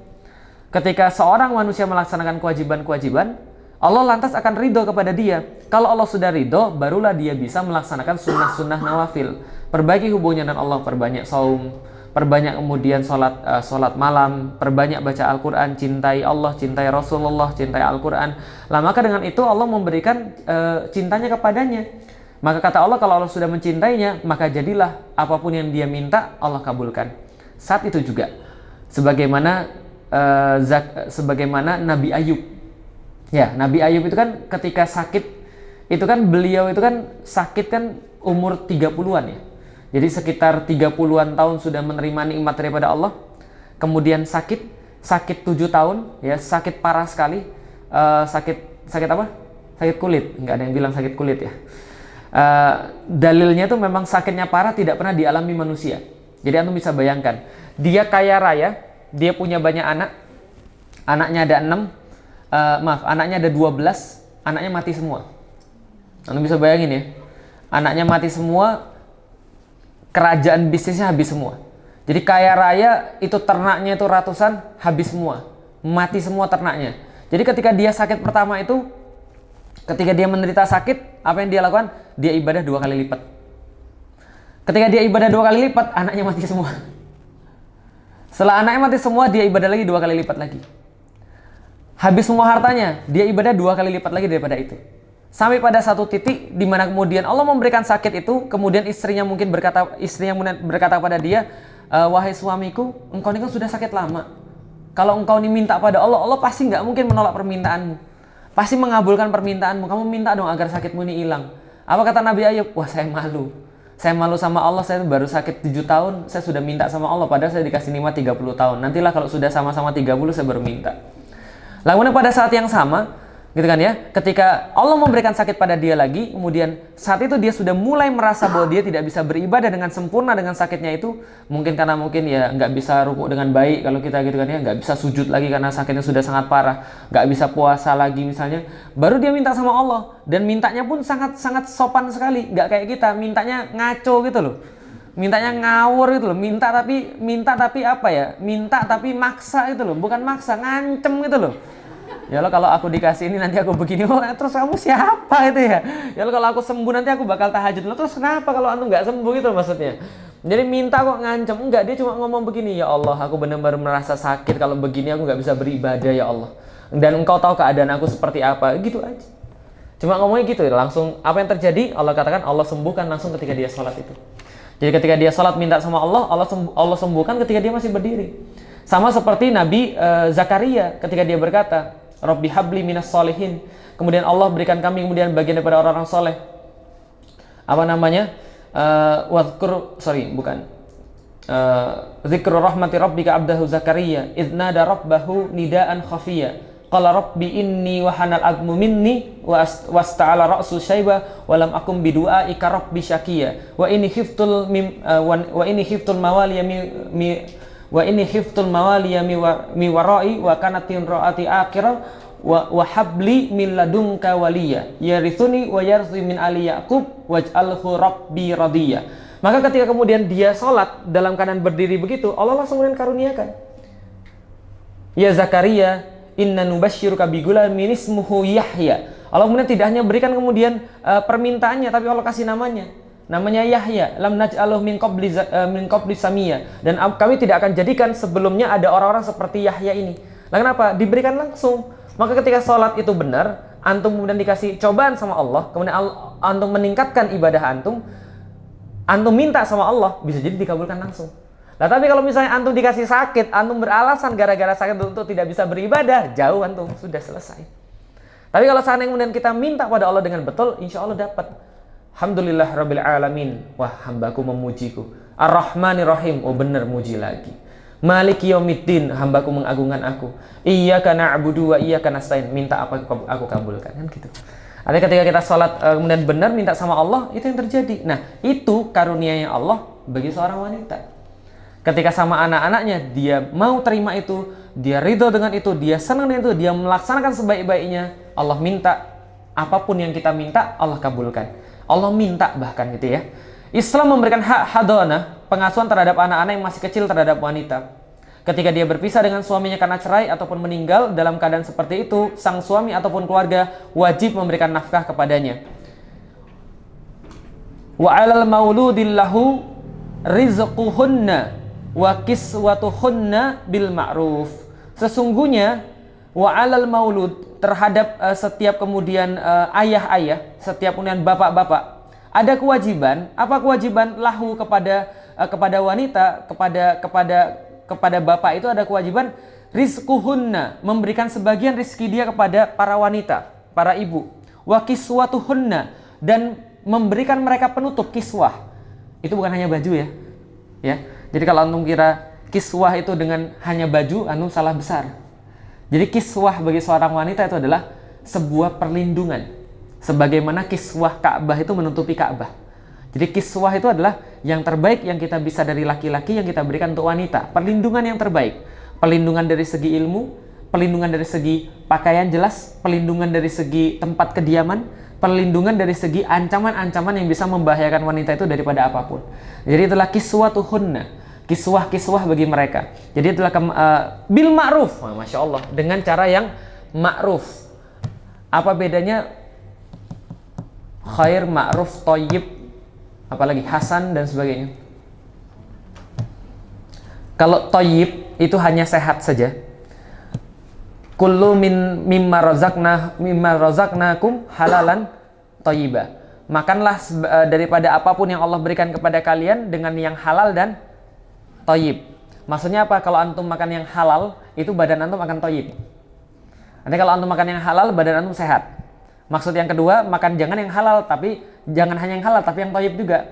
Ketika seorang manusia melaksanakan kewajiban-kewajiban, Allah lantas akan ridho kepada dia. Kalau Allah sudah ridho, barulah dia bisa melaksanakan sunnah-sunnah nawafil. Perbaiki hubungannya dengan Allah, perbanyak saum, perbanyak kemudian sholat malam, perbanyak baca Al-Quran, cintai Allah, cintai Rasulullah, cintai Al-Quran. Lah maka dengan itu Allah memberikan cintanya kepadanya. Maka kata Allah, kalau Allah sudah mencintainya, maka jadilah apapun yang dia minta Allah kabulkan. Saat itu juga sebagaimana Nabi Ayub. Ya, Nabi Ayub itu kan ketika sakit, itu kan beliau itu kan sakit kan umur 30-an ya. Jadi sekitar 30-an tahun sudah menerima nikmat daripada Allah. Kemudian sakit 7 tahun ya, sakit parah sekali. Sakit apa? Sakit kulit. Enggak ada yang bilang sakit kulit ya. Dalilnya itu memang sakitnya parah, tidak pernah dialami manusia. Jadi antum bisa bayangkan, dia kaya raya, dia punya banyak anak, anaknya ada 6, anaknya ada 12, anaknya mati semua. Antum bisa bayangin ya, anaknya mati semua, kerajaan bisnisnya habis semua. Jadi kaya raya, itu ternaknya itu ratusan, habis semua, mati semua ternaknya. Jadi ketika dia sakit pertama itu, ketika dia menderita sakit, apa yang dia lakukan? Dia ibadah 2 kali lipat. Ketika dia ibadah 2 kali lipat, anaknya mati semua. Setelah anaknya mati semua, dia ibadah lagi 2 kali lipat lagi. Habis semua hartanya, dia ibadah 2 kali lipat lagi daripada itu. Sampai pada satu titik di mana kemudian Allah memberikan sakit itu, kemudian istrinya berkata kepada dia, wahai suamiku, engkau ini kan sudah sakit lama. Kalau engkau ini minta pada Allah, Allah pasti nggak mungkin menolak permintaanmu. Pasti mengabulkan permintaanmu. Kamu minta dong agar sakitmu ini hilang. Apa kata Nabi Ayub? Wah, saya malu. Saya malu sama Allah, saya baru sakit 7 tahun, saya sudah minta sama Allah, padahal saya dikasih nikmat 30 tahun. Nantilah kalau sudah sama-sama 30, saya baru minta. Lalu pada saat yang sama, gitu kan ya, ketika Allah memberikan sakit pada dia lagi, kemudian saat itu dia sudah mulai merasa bahwa dia tidak bisa beribadah dengan sempurna dengan sakitnya itu, mungkin karena ya nggak bisa rukuk dengan baik kalau kita gitu kan ya, nggak bisa sujud lagi karena sakitnya sudah sangat parah, nggak bisa puasa lagi misalnya, baru dia minta sama Allah, dan mintanya pun sangat sopan sekali, nggak kayak kita, mintanya ngaco gitu loh, mintanya ngawur gitu loh, minta tapi apa ya, minta tapi maksa gitu loh, bukan maksa, ngancem gitu loh. Ya lo kalau aku dikasih ini nanti aku begini, terus kamu siapa itu ya? Ya lo kalau aku sembuh nanti aku bakal tahajud, lo terus kenapa kalau antum nggak sembuh gitu maksudnya? Jadi minta kok ngancem, enggak, dia cuma ngomong begini, ya Allah aku benar-benar merasa sakit, kalau begini aku nggak bisa beribadah ya Allah. Dan engkau tahu keadaan aku seperti apa, gitu aja. Cuma ngomongnya gitu, langsung apa yang terjadi? Allah katakan Allah sembuhkan langsung ketika dia sholat itu. Jadi ketika dia sholat minta sama Allah, Allah sembuhkan ketika dia masih berdiri. Sama seperti Nabi Zakaria ketika dia berkata, Rabbi habli minas solihin. Kemudian Allah berikan kami kemudian bagian daripada orang-orang soleh. Apa namanya? Zikru rahmati rabbika abdahu Zakaria idnada rabbahu nidaan khafiyya. Qala rabbi inni wahanal azmu minni wasta'ala ra'su syaiba wa lam akum bidu'aika rabbi syakiyya. Wa inni khiftul mawaliya mi warai wa kanatin ra'ati akhirah wa habli min ladunka waliya yarithuni wa yarthi min ali yaqub waj'alhu rabbi radiyya. Maka ketika kemudian dia sholat dalam keadaan berdiri begitu, Allah langsung kemudian karuniakan, ya Zakaria inna nubasyiruka bigulamin ismuhu Yahya. Allah kemudian tidak hanya berikan kemudian permintaannya, tapi Allah kasih namanya Yahya, lam naj'aluhu min qabli samia, dan kami tidak akan jadikan sebelumnya ada orang-orang seperti Yahya ini. Nah, kenapa? Diberikan langsung. Maka ketika sholat itu benar, antum kemudian dikasih cobaan sama Allah, kemudian antum meningkatkan ibadah antum minta sama Allah, bisa jadi dikabulkan langsung. Nah, tapi kalau misalnya antum dikasih sakit, antum beralasan gara-gara sakit untuk tidak bisa beribadah, jauh antum, sudah selesai. Tapi kalau seandainya kemudian kita minta pada Allah dengan betul, insya Allah dapat. Alhamdulillah Rabbil Alamin. Wah, hambaku memujiku. Ar-Rahmanir Rahim. Oh benar, muji lagi. Maliki Yaumiddin. Hambaku mengagungkan aku. Iyyaka na'budu wa iyyaka nasta'in. Minta apa aku kabulkan. Kan gitu. Artinya ketika kita sholat kemudian benar minta sama Allah, itu yang terjadi. Nah, itu karunia-Nya Allah bagi seorang wanita. Ketika sama anak-anaknya, dia mau terima itu, dia ridho dengan itu, dia senang dengan itu, dia melaksanakan sebaik-baiknya. Allah minta, apapun yang kita minta, Allah kabulkan. Allah minta bahkan gitu ya. Islam memberikan hak hadanah, pengasuhan terhadap anak-anak yang masih kecil terhadap wanita. Ketika dia berpisah dengan suaminya karena cerai ataupun meninggal, dalam keadaan seperti itu, sang suami ataupun keluarga wajib memberikan nafkah kepadanya. Wa 'alal mauludillahu rizquhunna wa kiswatuhunna bil ma'ruf. Sesungguhnya wa 'alal maulud, terhadap setiap kemudian ayah-ayah, setiap kemudian bapak-bapak, ada kewajiban. Apa kewajiban? Lahu kepada wanita, kepada bapak itu ada kewajiban rizquhunna, memberikan sebagian rizki dia kepada para wanita, para ibu. Wa kiswatuhunna, dan memberikan mereka penutup. Kiswah itu bukan hanya baju ya. Jadi kalau antum kira kiswah itu dengan hanya baju, antum salah besar. Jadi kiswah bagi seorang wanita itu adalah sebuah perlindungan. Sebagaimana kiswah Ka'bah itu menutupi Ka'bah. Jadi kiswah itu adalah yang terbaik yang kita bisa dari laki-laki yang kita berikan untuk wanita. Perlindungan yang terbaik. Perlindungan dari segi ilmu, perlindungan dari segi pakaian jelas, perlindungan dari segi tempat kediaman, perlindungan dari segi ancaman-ancaman yang bisa membahayakan wanita itu daripada apapun. Jadi itulah kiswatuhunna. Kiswah-kiswah bagi mereka. Jadi itulah bil ma'ruf. Masya Allah. Dengan cara yang ma'ruf. Apa bedanya khair, ma'ruf, thayyib, apalagi hasan dan sebagainya? Kalau thayyib itu hanya sehat saja. Kullu mimma razaqnakum halalan thayyiba. Makanlah daripada apapun yang Allah berikan kepada kalian dengan yang halal dan thayyib. Maksudnya apa? Kalau antum makan yang halal, itu badan antum akan thayyib. Nanti kalau antum makan yang halal, badan antum sehat. Maksud yang kedua, makan jangan yang halal, tapi jangan hanya yang halal, tapi yang thayyib juga.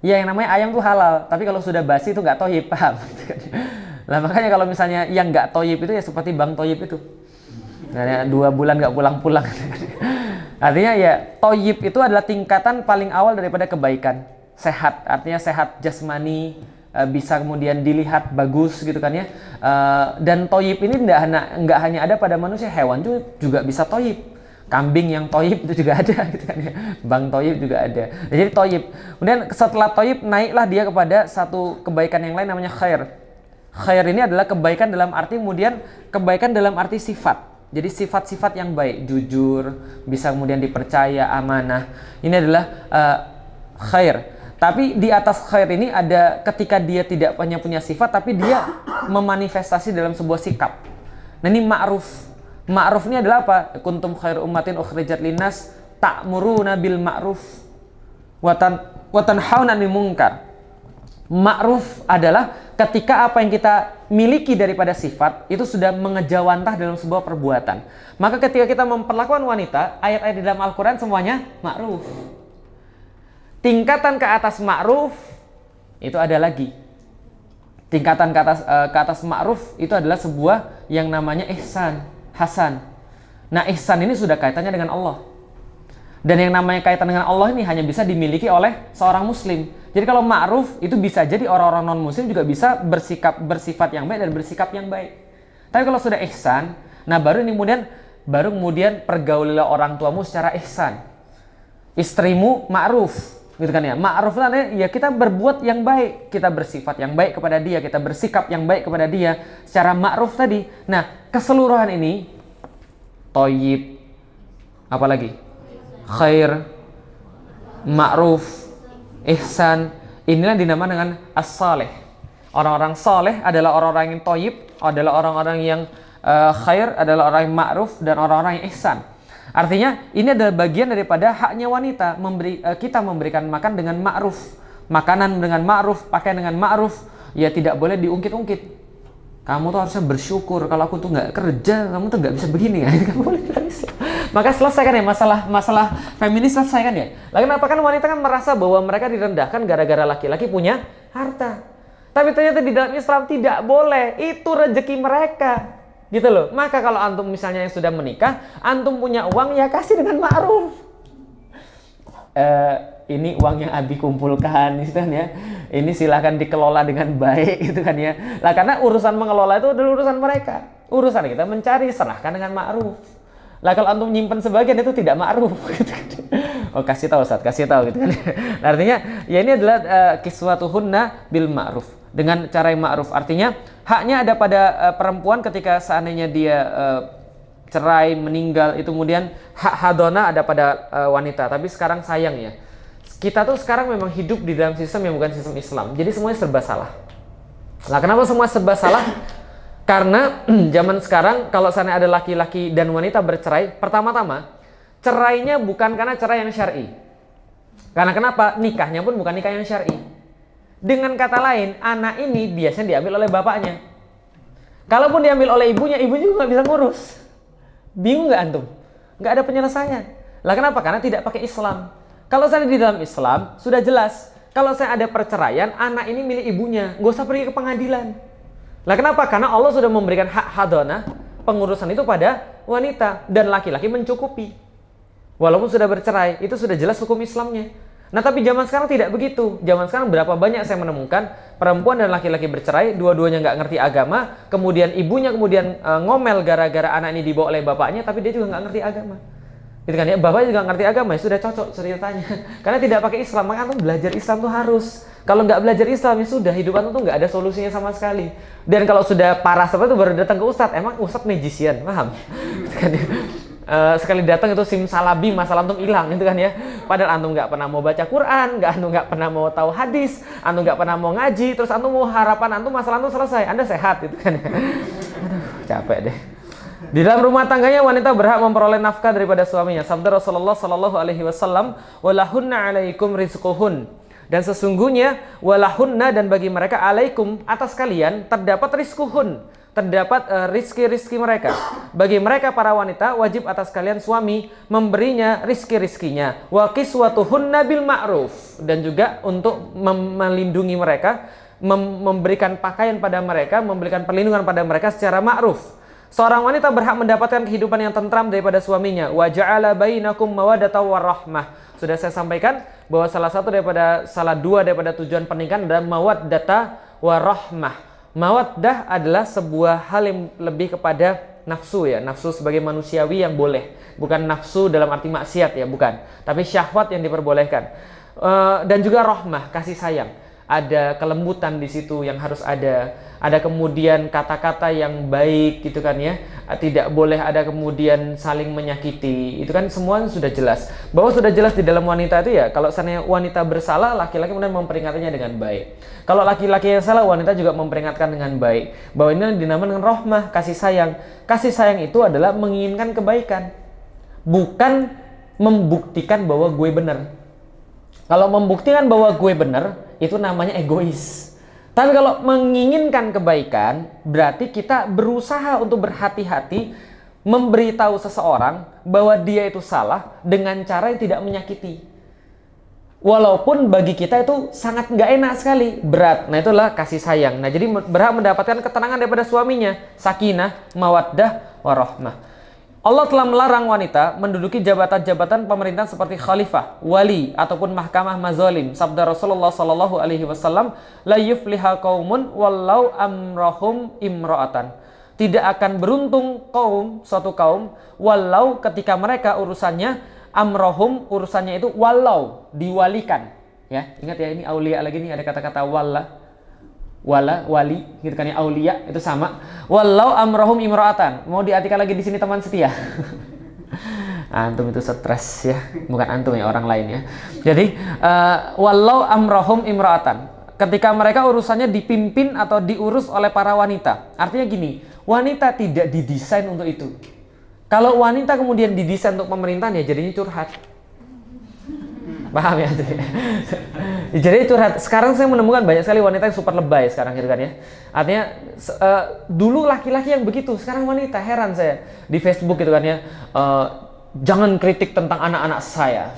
Ya, yang namanya ayam tuh halal, tapi kalau sudah basi itu nggak thayyib, paham? Lah makanya kalau misalnya yang nggak thayyib itu ya seperti Bang Thayyib itu. Nah, 2 bulan nggak pulang-pulang. Artinya ya, thayyib itu adalah tingkatan paling awal daripada kebaikan. Sehat, artinya sehat jasmani, bisa kemudian dilihat bagus gitu kan ya. Dan thayyib ini nggak hanya ada pada manusia, hewan juga bisa thayyib. Kambing yang thayyib itu juga ada gitu kan ya. Bang thayyib juga ada. Nah, jadi thayyib. Kemudian setelah thayyib naiklah dia kepada satu kebaikan yang lain namanya khair. Khair ini adalah kebaikan dalam arti kemudian kebaikan dalam arti sifat. Jadi sifat-sifat yang baik, jujur, bisa kemudian dipercaya, amanah. Ini adalah khair. Tapi di atas khair ini ada ketika dia tidak punya sifat, tapi dia memanifestasi dalam sebuah sikap. Nah ini ma'ruf. Ma'ruf ini adalah apa? Kuntum khairu ummatin ukhrijat linnas ta'muruna bil ma'ruf wa tanhauna 'anil munkar. Ma'ruf adalah ketika apa yang kita miliki daripada sifat itu sudah mengejawantah dalam sebuah perbuatan. Maka ketika kita memperlakukan wanita, ayat-ayat di dalam Al-Quran semuanya ma'ruf. Tingkatan ke atas ma'ruf itu ada lagi. Tingkatan ke atas ma'ruf itu adalah sebuah yang namanya ihsan, hasan. Nah, ihsan ini sudah kaitannya dengan Allah. Dan yang namanya kaitan dengan Allah ini hanya bisa dimiliki oleh seorang muslim. Jadi kalau ma'ruf itu bisa jadi orang-orang non-muslim juga bisa bersifat yang baik dan bersikap yang baik. Tapi kalau sudah ihsan, nah baru kemudian pergaulilah orang tuamu secara ihsan. Istrimu ma'ruf, gitu kan ya. Ma'ruf itu artinya ya kita berbuat yang baik, kita bersifat yang baik kepada dia, kita bersikap yang baik kepada dia secara ma'ruf tadi. Nah, keseluruhan ini thayyib, apalagi khair, ma'ruf, ihsan, inilah dinamakan dengan as-salih. Orang-orang saleh adalah orang-orang yang thayyib, adalah orang-orang yang khair, adalah orang yang ma'ruf, dan orang-orang yang ihsan. Artinya ini adalah bagian daripada haknya wanita, kita memberikan makan dengan ma'ruf, makanan dengan ma'ruf, pakaian dengan ma'ruf, ya tidak boleh diungkit-ungkit. Kamu tuh harusnya bersyukur, kalau aku tuh nggak kerja, kamu tuh nggak bisa begini ya. Kamu boleh bilang Islam. Maka selesaikan ya masalah feminis, selesaikan ya. Lalu kenapa kan wanita kan merasa bahwa mereka direndahkan gara-gara laki-laki punya harta. Tapi ternyata di dalam Islam tidak boleh, itu rezeki mereka. Gitu loh. Maka kalau antum misalnya yang sudah menikah, antum punya uang ya kasih dengan ma'ruf. Ini uang yang Abi kumpulkan gitu kan ya. Ini silahkan dikelola dengan baik gitu kan ya. Lah karena urusan mengelola itu adalah urusan mereka. Urusan kita mencari, serahkan dengan ma'ruf. Lah kalau antum nyimpen sebagian itu tidak ma'ruf gitu kan. Oh kasih tahu Ustaz, kasih tahu gitu kan. Nah, artinya ya ini adalah kiswatuhunna bil ma'ruf. Dengan cara yang ma'ruf. Artinya haknya ada pada perempuan ketika seandainya dia cerai, meninggal, itu kemudian hak hadona ada pada wanita. Tapi sekarang sayang ya, kita tuh sekarang memang hidup di dalam sistem yang bukan sistem Islam. Jadi semuanya serba salah. Lah kenapa semua serba salah? Karena zaman sekarang kalau sana ada laki-laki dan wanita bercerai, pertama-tama cerainya bukan karena cerai yang syar'i. Karena kenapa? Nikahnya pun bukan nikah yang syar'i. Dengan kata lain, anak ini biasanya diambil oleh bapaknya. Kalaupun diambil oleh ibunya, ibunya juga nggak bisa ngurus. Bingung nggak antum? Nggak ada penyelesaian. Lah kenapa? Karena tidak pakai Islam. Kalau saya di dalam Islam, sudah jelas. Kalau saya ada perceraian, anak ini milik ibunya. Nggak usah pergi ke pengadilan. Lah kenapa? Karena Allah sudah memberikan hak hadonah, pengurusan itu pada wanita. Dan laki-laki mencukupi. Walaupun sudah bercerai, itu sudah jelas hukum Islamnya. Nah tapi zaman sekarang tidak begitu. Zaman sekarang berapa banyak saya menemukan perempuan dan laki-laki bercerai, dua-duanya nggak ngerti agama, kemudian ibunya kemudian ngomel gara-gara anak ini dibawa oleh bapaknya, tapi dia juga nggak ngerti agama. Gitu kan ya, bapaknya juga nggak ngerti agama, ya sudah cocok ceritanya. Karena tidak pakai Islam, maka antum belajar Islam tuh harus. Kalau nggak belajar Islam ya sudah, hidup antum tuh nggak ada solusinya sama sekali. Dan kalau sudah parah seperti itu baru datang ke Ustadz, emang Ustadz magician, paham? Gitu kan ya. Sekali datang itu simsalabim, masalah antum hilang gitu kan ya. Padahal antum nggak pernah mau baca Quran, antum nggak pernah mau tahu hadis, antum nggak pernah mau ngaji, terus antum mau harapan antum masalah antum selesai, Anda sehat gitu kan ya. Aduh, capek deh. Di dalam rumah tangganya wanita berhak memperoleh nafkah daripada suaminya. Sabda Rasulullah sallallahu alaihi wasallam, "Walahunna 'alaikum rizquhun." Dan sesungguhnya walahunna dan bagi mereka alaikum atas kalian terdapat rizquhun. Terdapat rizki-rizki mereka. Bagi mereka para wanita wajib atas kalian suami memberinya rizki-rizkinya. Wa kiswatuhunna bil ma'ruf, dan juga untuk melindungi mereka, memberikan pakaian pada mereka, memberikan perlindungan pada mereka secara ma'ruf. Seorang wanita berhak mendapatkan kehidupan yang tentram daripada suaminya. Wa ja'ala bainakum mawaddatan warahmah. Sudah saya sampaikan bahwa salah dua daripada tujuan pernikahan adalah mawaddata warahmah. Mawaddah adalah sebuah hal yang lebih kepada nafsu ya, nafsu sebagai manusiawi yang boleh, bukan nafsu dalam arti maksiat ya, bukan, tapi syahwat yang diperbolehkan. Dan juga rahmah, kasih sayang, ada kelembutan di situ yang harus ada kemudian kata-kata yang baik gitu kan ya, tidak boleh ada kemudian saling menyakiti, itu kan semua sudah jelas. Bahwa sudah jelas di dalam wanita itu ya, kalau seandainya wanita bersalah, laki-laki kemudian memperingatnya dengan baik. Kalau laki-laki yang salah, wanita juga memperingatkan dengan baik. Bahwa ini dinamakan dengan rahmah, kasih sayang. Kasih sayang itu adalah menginginkan kebaikan, bukan membuktikan bahwa gue benar. Kalau membuktikan bahwa gue benar, itu namanya egois. Tapi kalau menginginkan kebaikan, berarti kita berusaha untuk berhati-hati memberitahu seseorang bahwa dia itu salah dengan cara yang tidak menyakiti. Walaupun bagi kita itu sangat nggak enak sekali, berat. Nah itulah kasih sayang. Nah jadi berhak mendapatkan ketenangan daripada suaminya, sakinah, mawaddah, warahmah. Allah telah melarang wanita menduduki jabatan-jabatan pemerintahan seperti khalifah, wali, ataupun mahkamah mazalim. Sabda Rasulullah sallallahu alaihi wasallam, la yufliha qaumun wallau amrahum imra'atan. Tidak akan beruntung suatu kaum, walau ketika mereka urusannya amrohum, urusannya itu walau, diwalikan. Ya, ingat ya, ini aulia lagi nih, ada kata-kata wali, gitu kan ya, aulia itu sama. Walau amrohum imro'atan, mau diartikan lagi di sini teman setia. Antum itu stres ya, bukan antum ya, orang lain ya. Jadi walau amrohum imro'atan, ketika mereka urusannya dipimpin atau diurus oleh para wanita. Artinya gini, wanita tidak didesain untuk itu. Kalau wanita kemudian didesain untuk pemerintahan, ya jadinya curhat. Paham ya? Jadi curhat. Sekarang saya menemukan banyak sekali wanita yang super lebay sekarang gitu kan ya. Artinya dulu laki-laki yang begitu, sekarang wanita. Heran saya di Facebook gitu kan ya. Jangan kritik tentang anak-anak saya.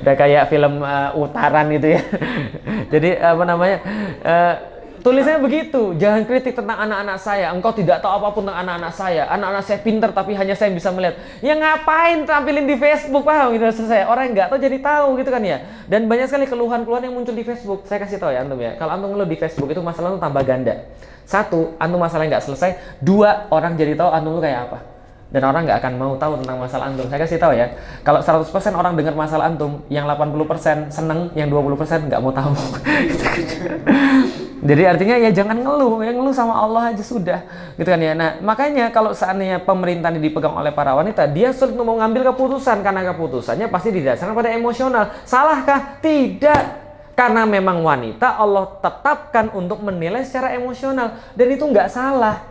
Udah kayak film Utaran gitu ya. Jadi apa namanya? Tulisannya begitu, jangan kritik tentang anak-anak saya. Engkau tidak tahu apapun tentang anak-anak saya. Anak-anak saya pintar tapi hanya saya yang bisa melihat. Ya ngapain tampilin di Facebook, paham gitu selesai. Orang yang nggak tahu jadi tahu gitu kan ya. Dan banyak sekali keluhan-keluhan yang muncul di Facebook. Saya kasih tahu ya antum ya. Kalau antum ngeluh di Facebook itu masalah itu tambah ganda. Satu, antum masalahnya nggak selesai. Dua, orang jadi tahu antum itu kayak apa. Dan orang nggak akan mau tahu tentang masalah antum. Saya kasih tahu ya. Kalau 100% orang dengar masalah antum, yang 80% seneng, yang 20% nggak mau tahu. Jadi artinya ya jangan ngeluh, yang ngeluh sama Allah aja sudah, gitu kan ya. Nah makanya kalau seandainya pemerintahan dipegang oleh para wanita, dia sulit mau ngambil keputusan karena keputusannya pasti didasarkan pada emosional. Salahkah? Tidak. Karena memang wanita Allah tetapkan untuk menilai secara emosional. Dan itu nggak salah.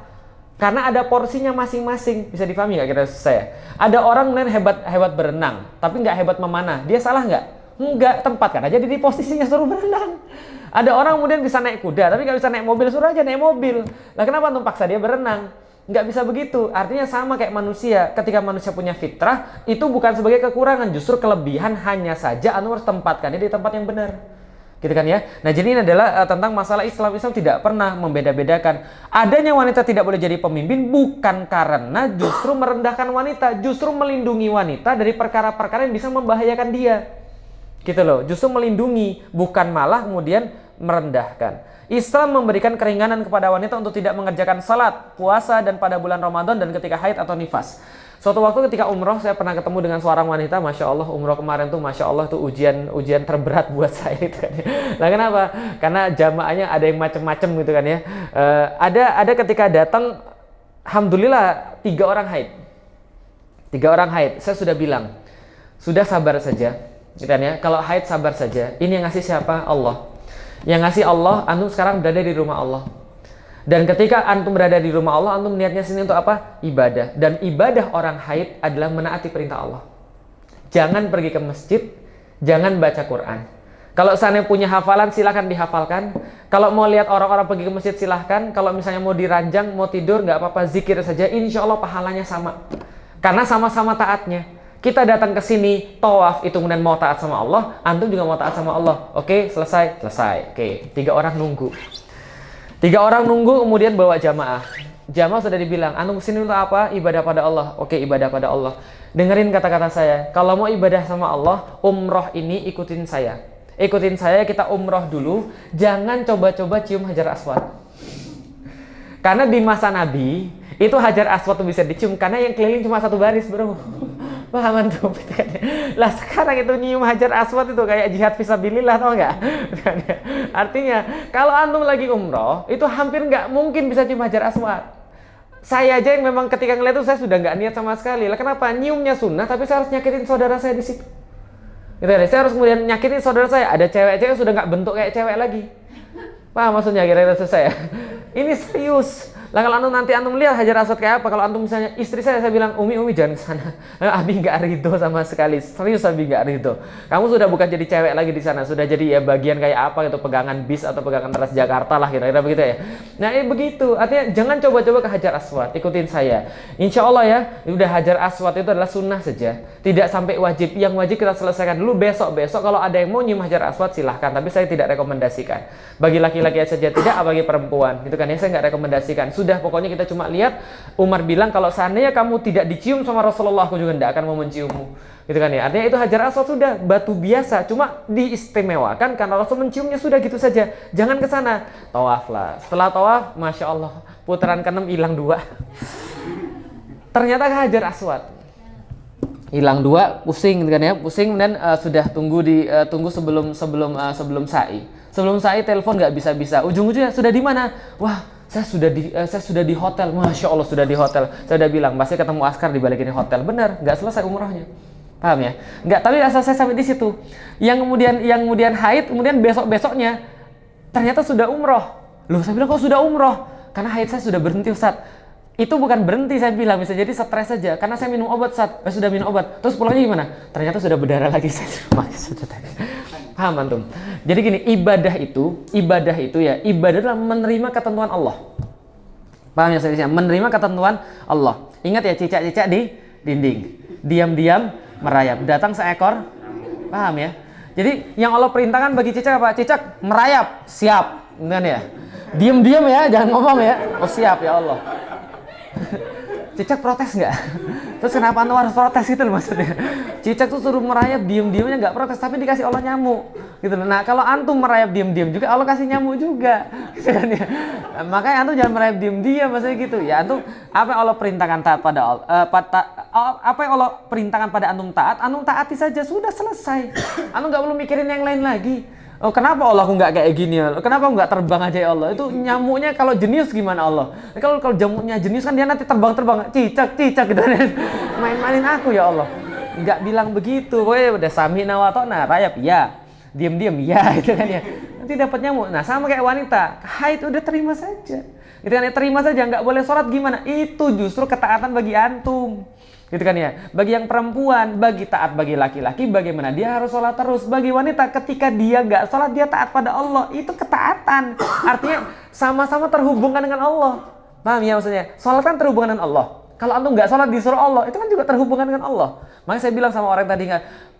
Karena ada porsinya masing-masing. Bisa dipahami nggak kira saya? Ada orang kemudian hebat berenang, tapi nggak hebat memanah. Dia salah nggak? Nggak, tempatkan aja di posisinya, suruh berenang. Ada orang kemudian bisa naik kuda, tapi nggak bisa naik mobil, suruh aja naik mobil. Lah kenapa antum paksa dia berenang? Nggak bisa begitu. Artinya sama kayak manusia. Ketika manusia punya fitrah, itu bukan sebagai kekurangan, justru kelebihan. Hanya saja antum harus tempatkannya di tempat yang benar. Gitu kan ya. Nah, jadi ini adalah tentang masalah Islam tidak pernah membeda-bedakan. Adanya wanita tidak boleh jadi pemimpin bukan karena justru merendahkan wanita, justru melindungi wanita dari perkara-perkara yang bisa membahayakan dia. Gitu loh. Justru melindungi, bukan malah kemudian merendahkan. Islam memberikan keringanan kepada wanita untuk tidak mengerjakan salat, puasa, dan pada bulan Ramadan dan ketika haid atau nifas. Suatu waktu ketika umroh, saya pernah ketemu dengan seorang wanita, Masya Allah, umroh kemarin tuh Masya Allah tuh ujian terberat buat saya itu kan ya. Nah kenapa? Karena jamaahnya ada yang macem-macem gitu kan ya. Ada ketika datang, Alhamdulillah 3 orang haid. 3 orang haid, saya sudah bilang, sudah sabar saja. Gitu kan ya. Kalau haid sabar saja. Ini yang ngasih siapa? Allah. Yang ngasih Allah, antum sekarang berada di rumah Allah. Dan ketika antum berada di rumah Allah, antum niatnya sini untuk apa? Ibadah. Dan ibadah orang haid adalah menaati perintah Allah. Jangan pergi ke masjid, jangan baca Quran. Kalau seandainya punya hafalan, silahkan dihafalkan. Kalau mau lihat orang-orang pergi ke masjid, silahkan. Kalau misalnya mau diranjang, mau tidur, nggak apa-apa, zikir saja. Insya Allah pahalanya sama. Karena sama-sama taatnya. Kita datang ke sini, tawaf, itu kemudian mau taat sama Allah, antum juga mau taat sama Allah. Oke, selesai. Oke, 3 orang nunggu. 3 orang nunggu, kemudian bawa jamaah. Jamaah sudah dibilang, antum kesini untuk apa? Ibadah pada Allah. Oke, ibadah pada Allah. Dengerin kata-kata saya. Kalau mau ibadah sama Allah, umroh ini ikutin saya. Ikutin saya, kita umroh dulu. Jangan coba-coba cium Hajar Aswad. Karena di masa Nabi, itu Hajar Aswad tuh bisa dicium. Karena yang keliling cuma 1 baris, bro. Paham antum? Lah sekarang itu nyium Hajar Aswad itu kayak jihad fisabilillah, tau nggak? Artinya kalau antum lagi umroh itu hampir nggak mungkin bisa cium Hajar Aswad. Saya aja yang memang ketika ngeliat itu saya sudah nggak niat sama sekali. Lah kenapa? Nyiumnya sunnah, tapi saya harus nyakitin saudara saya di situ. Gitu ya, saya harus kemudian nyakitin saudara saya. Ada cewek-cewek sudah nggak bentuk kayak cewek lagi. Paham maksudnya kira-kira saya? Ini serius. Lah kalau nanti antum lihat Hajar Aswad kayak apa, kalau antum misalnya istri saya bilang, Umi jangan ke sana. Abi nggak ridho sama sekali. Serius Abi nggak ridho. Kamu sudah bukan jadi cewek lagi di sana, sudah jadi ya bagian kayak apa gitu, pegangan bis atau pegangan Transjakarta lah kira-kira begitu ya. Nah, begitu. Artinya jangan coba-coba ke Hajar Aswad, ikutin saya. Insya Allah ya, udah Hajar Aswad itu adalah sunnah saja. Tidak sampai wajib. Yang wajib kita selesaikan dulu besok-besok. Kalau ada yang mau nyium Hajar Aswad silahkan, tapi saya tidak rekomendasikan. Bagi laki-laki saja tidak, bagi perempuan. Gitu kan ya, saya nggak rekomendasikan. Sudah, pokoknya kita cuma lihat. Umar bilang kalau seandainya kamu tidak dicium sama Rasulullah, aku juga tidak akan mau menciummu. Gitu kan ya. Artinya itu Hajar Aswad sudah batu biasa, cuma diistimewakan karena Rasul menciumnya, sudah gitu saja. Jangan ke sana. Tawaf lah. Setelah tawaf, Masya Allah, putaran ke-6 hilang 2. Ternyata Hajar Aswad hilang 2, pusing gitu kan ya. Pusing dan sudah tunggu sebelum sa'i. Sebelum sa'i telepon nggak bisa-bisa. Ujung-ujungnya sudah di mana? Wah, saya sudah di hotel. Masya Allah, sudah di hotel. Saya udah bilang pasti ketemu askar dibalikin di hotel. Benar, nggak selesai umrohnya. Paham ya? Nggak, tapi asal saya sampai di situ. Yang kemudian haid, kemudian besoknya ternyata sudah umroh. Loh, saya bilang kok sudah umroh? Karena haid saya sudah berhenti, Ustaz. Itu bukan berhenti, saya bilang, bisa jadi stres saja. Karena saya minum obat, Ustaz. Sudah minum obat. Terus pulangnya gimana? Ternyata sudah berdarah lagi. Paham antum? Jadi gini, ibadah itu ya, ibadah adalah menerima ketentuan Allah. Paham ya saya? Menerima ketentuan Allah. Ingat ya, cicak-cicak di dinding. Diam-diam merayap. Datang seekor, paham ya? Jadi yang Allah perintahkan bagi cicak apa? Cicak merayap, siap. Kan ya? Diam-diam ya, jangan ngomong ya. Oh siap ya Allah. Cicak protes nggak? Terus kenapa antum harus protes gitu loh maksudnya? Cicak tuh suruh merayap diem-diemnya nggak protes, tapi dikasih Allah nyamuk gitu loh. Nah kalau antum merayap diem-diem juga, Allah kasih nyamuk juga gitu kan ya. Nah, makanya antum jangan merayap diem-diem maksudnya gitu ya. Antum apa yang Allah perintahkan taat pada apa yang Allah perintahkan pada antum taati saja, sudah selesai. Antum nggak perlu mikirin yang lain lagi. Oh kenapa Allah aku nggak kayak gini ya? Kenapa nggak terbang aja ya Allah? Itu nyamuknya kalau jenius gimana Allah? Kalau jamuknya jenius kan dia nanti terbang cicak gitu. Main-mainin aku ya Allah. Nggak bilang begitu. Pokoknya udah sami nawatona rayap ya. Diam-diam ya gitu kan ya. Nanti dapat nyamuk. Nah, sama kayak wanita, haid udah terima saja. Gitu kan ya, terima saja, nggak boleh sholat gimana? Itu justru ketaatan bagi antum. Gitu kan ya. Bagi yang perempuan, bagi taat bagi laki-laki, bagaimana dia harus sholat terus. Bagi wanita, ketika dia nggak sholat, dia taat pada Allah. Itu ketaatan. Artinya sama-sama terhubungkan dengan Allah. Paham ya maksudnya? Sholat kan terhubungan dengan Allah. Kalau antum nggak sholat disuruh Allah, itu kan juga terhubungan dengan Allah. Makanya saya bilang sama orang tadi,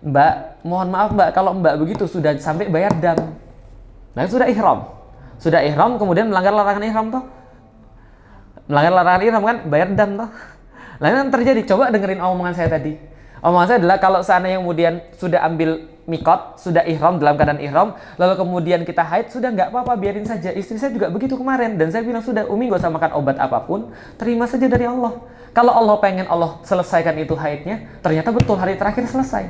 Mbak, mohon maaf Mbak, kalau Mbak begitu sudah sampai bayar dam. Nah, itu sudah ihram. Sudah ihram, kemudian melanggar larangan ihram toh. Melanggar larangan ihram kan, bayar dam toh. Lalu yang terjadi, coba dengerin omongan saya tadi. Omongan saya adalah kalau seandainya kemudian sudah ambil mikot, sudah ihram, dalam keadaan ihram, lalu kemudian kita haid, sudah nggak apa-apa, biarin saja. Istri saya juga begitu kemarin, dan saya bilang sudah, Umi gak usah makan obat apapun, terima saja dari Allah. Kalau Allah pengen Allah selesaikan itu haidnya, ternyata betul hari terakhir selesai.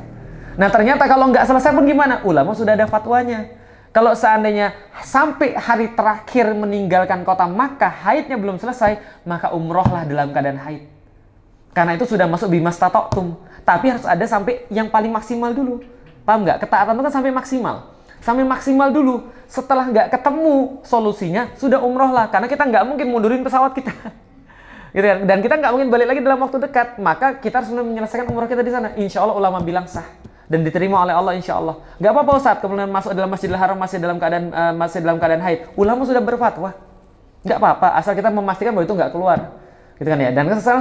Nah ternyata kalau nggak selesai pun gimana? Ulama sudah ada fatwanya. Kalau seandainya sampai hari terakhir meninggalkan kota Makkah, haidnya belum selesai, maka umrohlah dalam keadaan haid. Karena itu sudah masuk bimas tatoktum. Tapi harus ada sampai yang paling maksimal dulu. Paham nggak? Ketaatan itu kan sampai maksimal. Sampai maksimal dulu. Setelah nggak ketemu solusinya, sudah umroh lah. Karena kita nggak mungkin mundurin pesawat kita. Gitu kan? Dan kita nggak mungkin balik lagi dalam waktu dekat. Maka kita harus menyelesaikan umroh kita di sana. Insya Allah ulama bilang sah. Dan diterima oleh Allah insya Allah. Nggak apa-apa Ustaz, kemudian masuk dalam Masjidil Haram masih dalam keadaan haid. Ulama sudah berfatwa. Nggak apa-apa, asal kita memastikan bahwa itu nggak keluar. Gitu kan ya, dan sekarang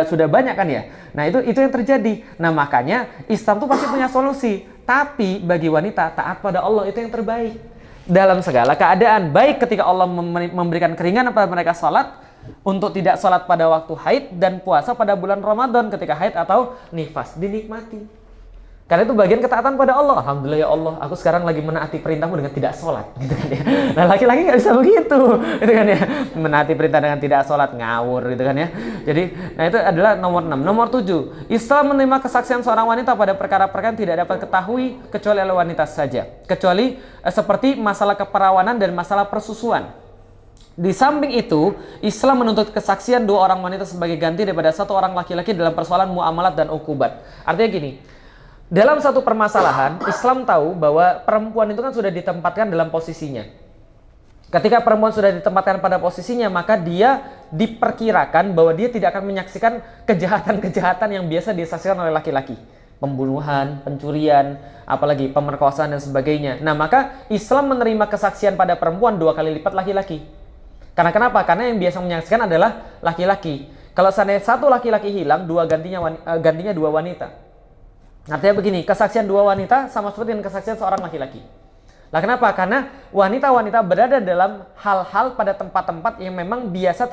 sudah banyak kan ya. Nah itu yang terjadi. Nah makanya Islam tuh pasti punya solusi. Tapi bagi wanita taat pada Allah itu yang terbaik dalam segala keadaan. Baik ketika Allah memberikan keringanan pada mereka salat, untuk tidak salat pada waktu haid, dan puasa pada bulan Ramadan ketika haid atau nifas, dinikmati. Karena itu bagian ketaatan pada Allah. Alhamdulillah ya Allah, aku sekarang lagi menaati perintahmu dengan tidak sholat, gitu kan ya. Nah laki-laki nggak bisa begitu, gitu kan ya. Menaati perintah dengan tidak sholat, ngawur, gitu kan ya. Jadi, nah itu adalah nomor 6. Nomor 7, Islam menerima kesaksian seorang wanita pada perkara-perkara yang tidak dapat ketahui kecuali oleh wanita saja. Kecuali seperti masalah keperawanan dan masalah persusuan. Di samping itu, Islam menuntut kesaksian 2 orang wanita sebagai ganti daripada 1 orang laki-laki dalam persoalan muamalat dan ukubat. Artinya gini, dalam satu permasalahan, Islam tahu bahwa perempuan itu kan sudah ditempatkan dalam posisinya. Ketika perempuan sudah ditempatkan pada posisinya, maka dia diperkirakan bahwa dia tidak akan menyaksikan kejahatan-kejahatan yang biasa disaksikan oleh laki-laki. Pembunuhan, pencurian, apalagi pemerkosaan dan sebagainya. Nah, maka Islam menerima kesaksian pada perempuan 2 kali lipat laki-laki. Karena kenapa? Karena yang biasa menyaksikan adalah laki-laki. Kalau seandainya 1 laki-laki hilang, gantinya 2 wanita. Artinya begini, kesaksian 2 wanita sama seperti dengan kesaksian seorang laki-laki. Lah kenapa? Karena wanita-wanita berada dalam hal-hal pada tempat-tempat yang memang biasa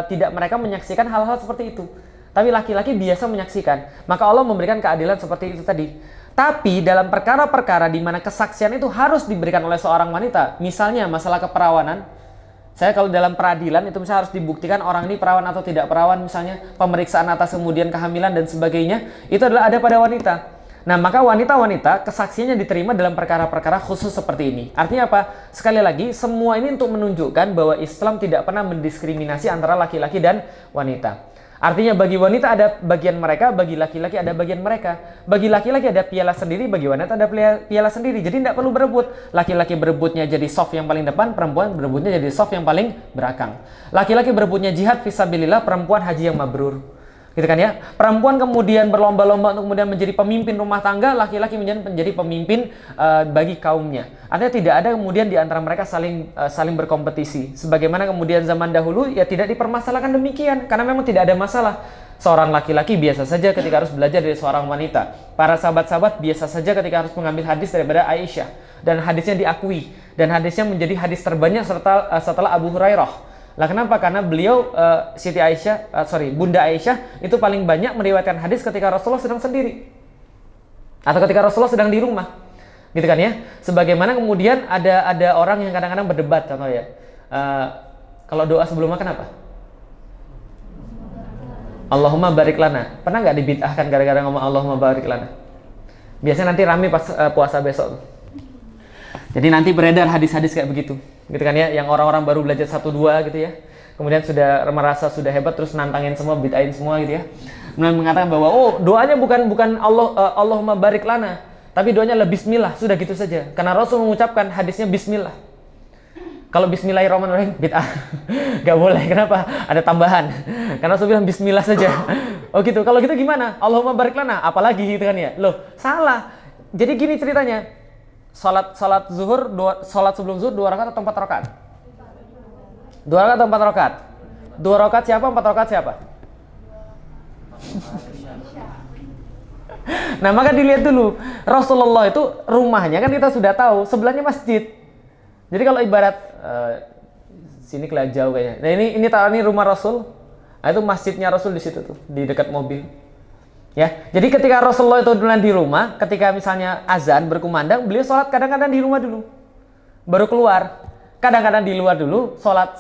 tidak mereka menyaksikan hal-hal seperti itu. Tapi laki-laki biasa menyaksikan. Maka Allah memberikan keadilan seperti itu tadi. Tapi dalam perkara-perkara di mana kesaksian itu harus diberikan oleh seorang wanita, misalnya masalah keperawanan. Saya kalau dalam peradilan itu misalnya harus dibuktikan orang ini perawan atau tidak perawan, misalnya pemeriksaan atas kemudian kehamilan dan sebagainya, itu adalah ada pada wanita. Nah maka wanita-wanita kesaksiannya diterima dalam perkara-perkara khusus seperti ini. Artinya apa? Sekali lagi, semua ini untuk menunjukkan bahwa Islam tidak pernah mendiskriminasi antara laki-laki dan wanita. Artinya bagi wanita ada bagian mereka, bagi laki-laki ada bagian mereka. Bagi laki-laki ada piala sendiri, bagi wanita ada piala sendiri. Jadi tidak perlu berebut. Laki-laki berebutnya jadi soft yang paling depan, perempuan berebutnya jadi soft yang paling belakang. Laki-laki berebutnya jihad fisabilillah, perempuan haji yang mabrur. Gitu kan ya. Perempuan kemudian berlomba-lomba untuk kemudian menjadi pemimpin rumah tangga, laki-laki menjadi pemimpin bagi kaumnya. Artinya tidak ada kemudian di antara mereka saling berkompetisi. Sebagaimana kemudian zaman dahulu ya tidak dipermasalahkan demikian karena memang tidak ada masalah. Seorang laki-laki biasa saja ketika harus belajar dari seorang wanita. Para sahabat-sahabat biasa saja ketika harus mengambil hadis daripada Aisyah dan hadisnya diakui dan hadisnya menjadi hadis terbanyak setelah Abu Hurairah. Lah kenapa? Karena beliau Bunda Aisyah itu paling banyak meriwayatkan hadis ketika Rasulullah sedang sendiri atau ketika Rasulullah sedang di rumah, gitu kan ya. Sebagaimana kemudian ada orang yang kadang-kadang berdebat, contoh ya, kalau doa sebelum makan apa? Allahumma barik lana. Pernah nggak dibid'ahkan gara-gara ngomong Allahumma barik lana? Biasanya nanti rame pas puasa besok. Jadi nanti beredar hadis-hadis kayak begitu, gitu kan ya, yang orang-orang baru belajar 1-2 gitu ya, kemudian sudah merasa sudah hebat terus nantangin semua, bid'ahin semua gitu ya, kemudian mengatakan bahwa doanya bukan Allahumma barik lana, Tapi doanya adalah bismillah, sudah gitu saja. Karena Rasul mengucapkan hadisnya bismillah. Kalau bismillahirrahmanirrahim bid'ah. Gak boleh. Kenapa? Ada tambahan. Karena Rasul bilang bismillah saja. Oh gitu. Kalau gitu gimana? Allahumma barik lana. Apalagi gitu kan ya? Loh, salah. Jadi gini ceritanya. Salat zuhur, salat sebelum zuhur 2 rakaat atau 4 rakaat? 2 rakaat atau 4 rakaat? 2 rakaat siapa? 4 rakaat siapa? Nah, maka dilihat dulu. Rasulullah itu rumahnya kan kita sudah tahu, sebelahnya masjid. Jadi kalau ibarat sini kelihatan jauh kayaknya. Nah, ini rumah Rasul. Nah, itu masjidnya Rasul di situ tuh, di dekat mobil. Ya. Jadi ketika Rasulullah itu di rumah, ketika misalnya azan berkumandang, beliau sholat kadang-kadang di rumah dulu. Baru keluar. Kadang-kadang di luar dulu, sholat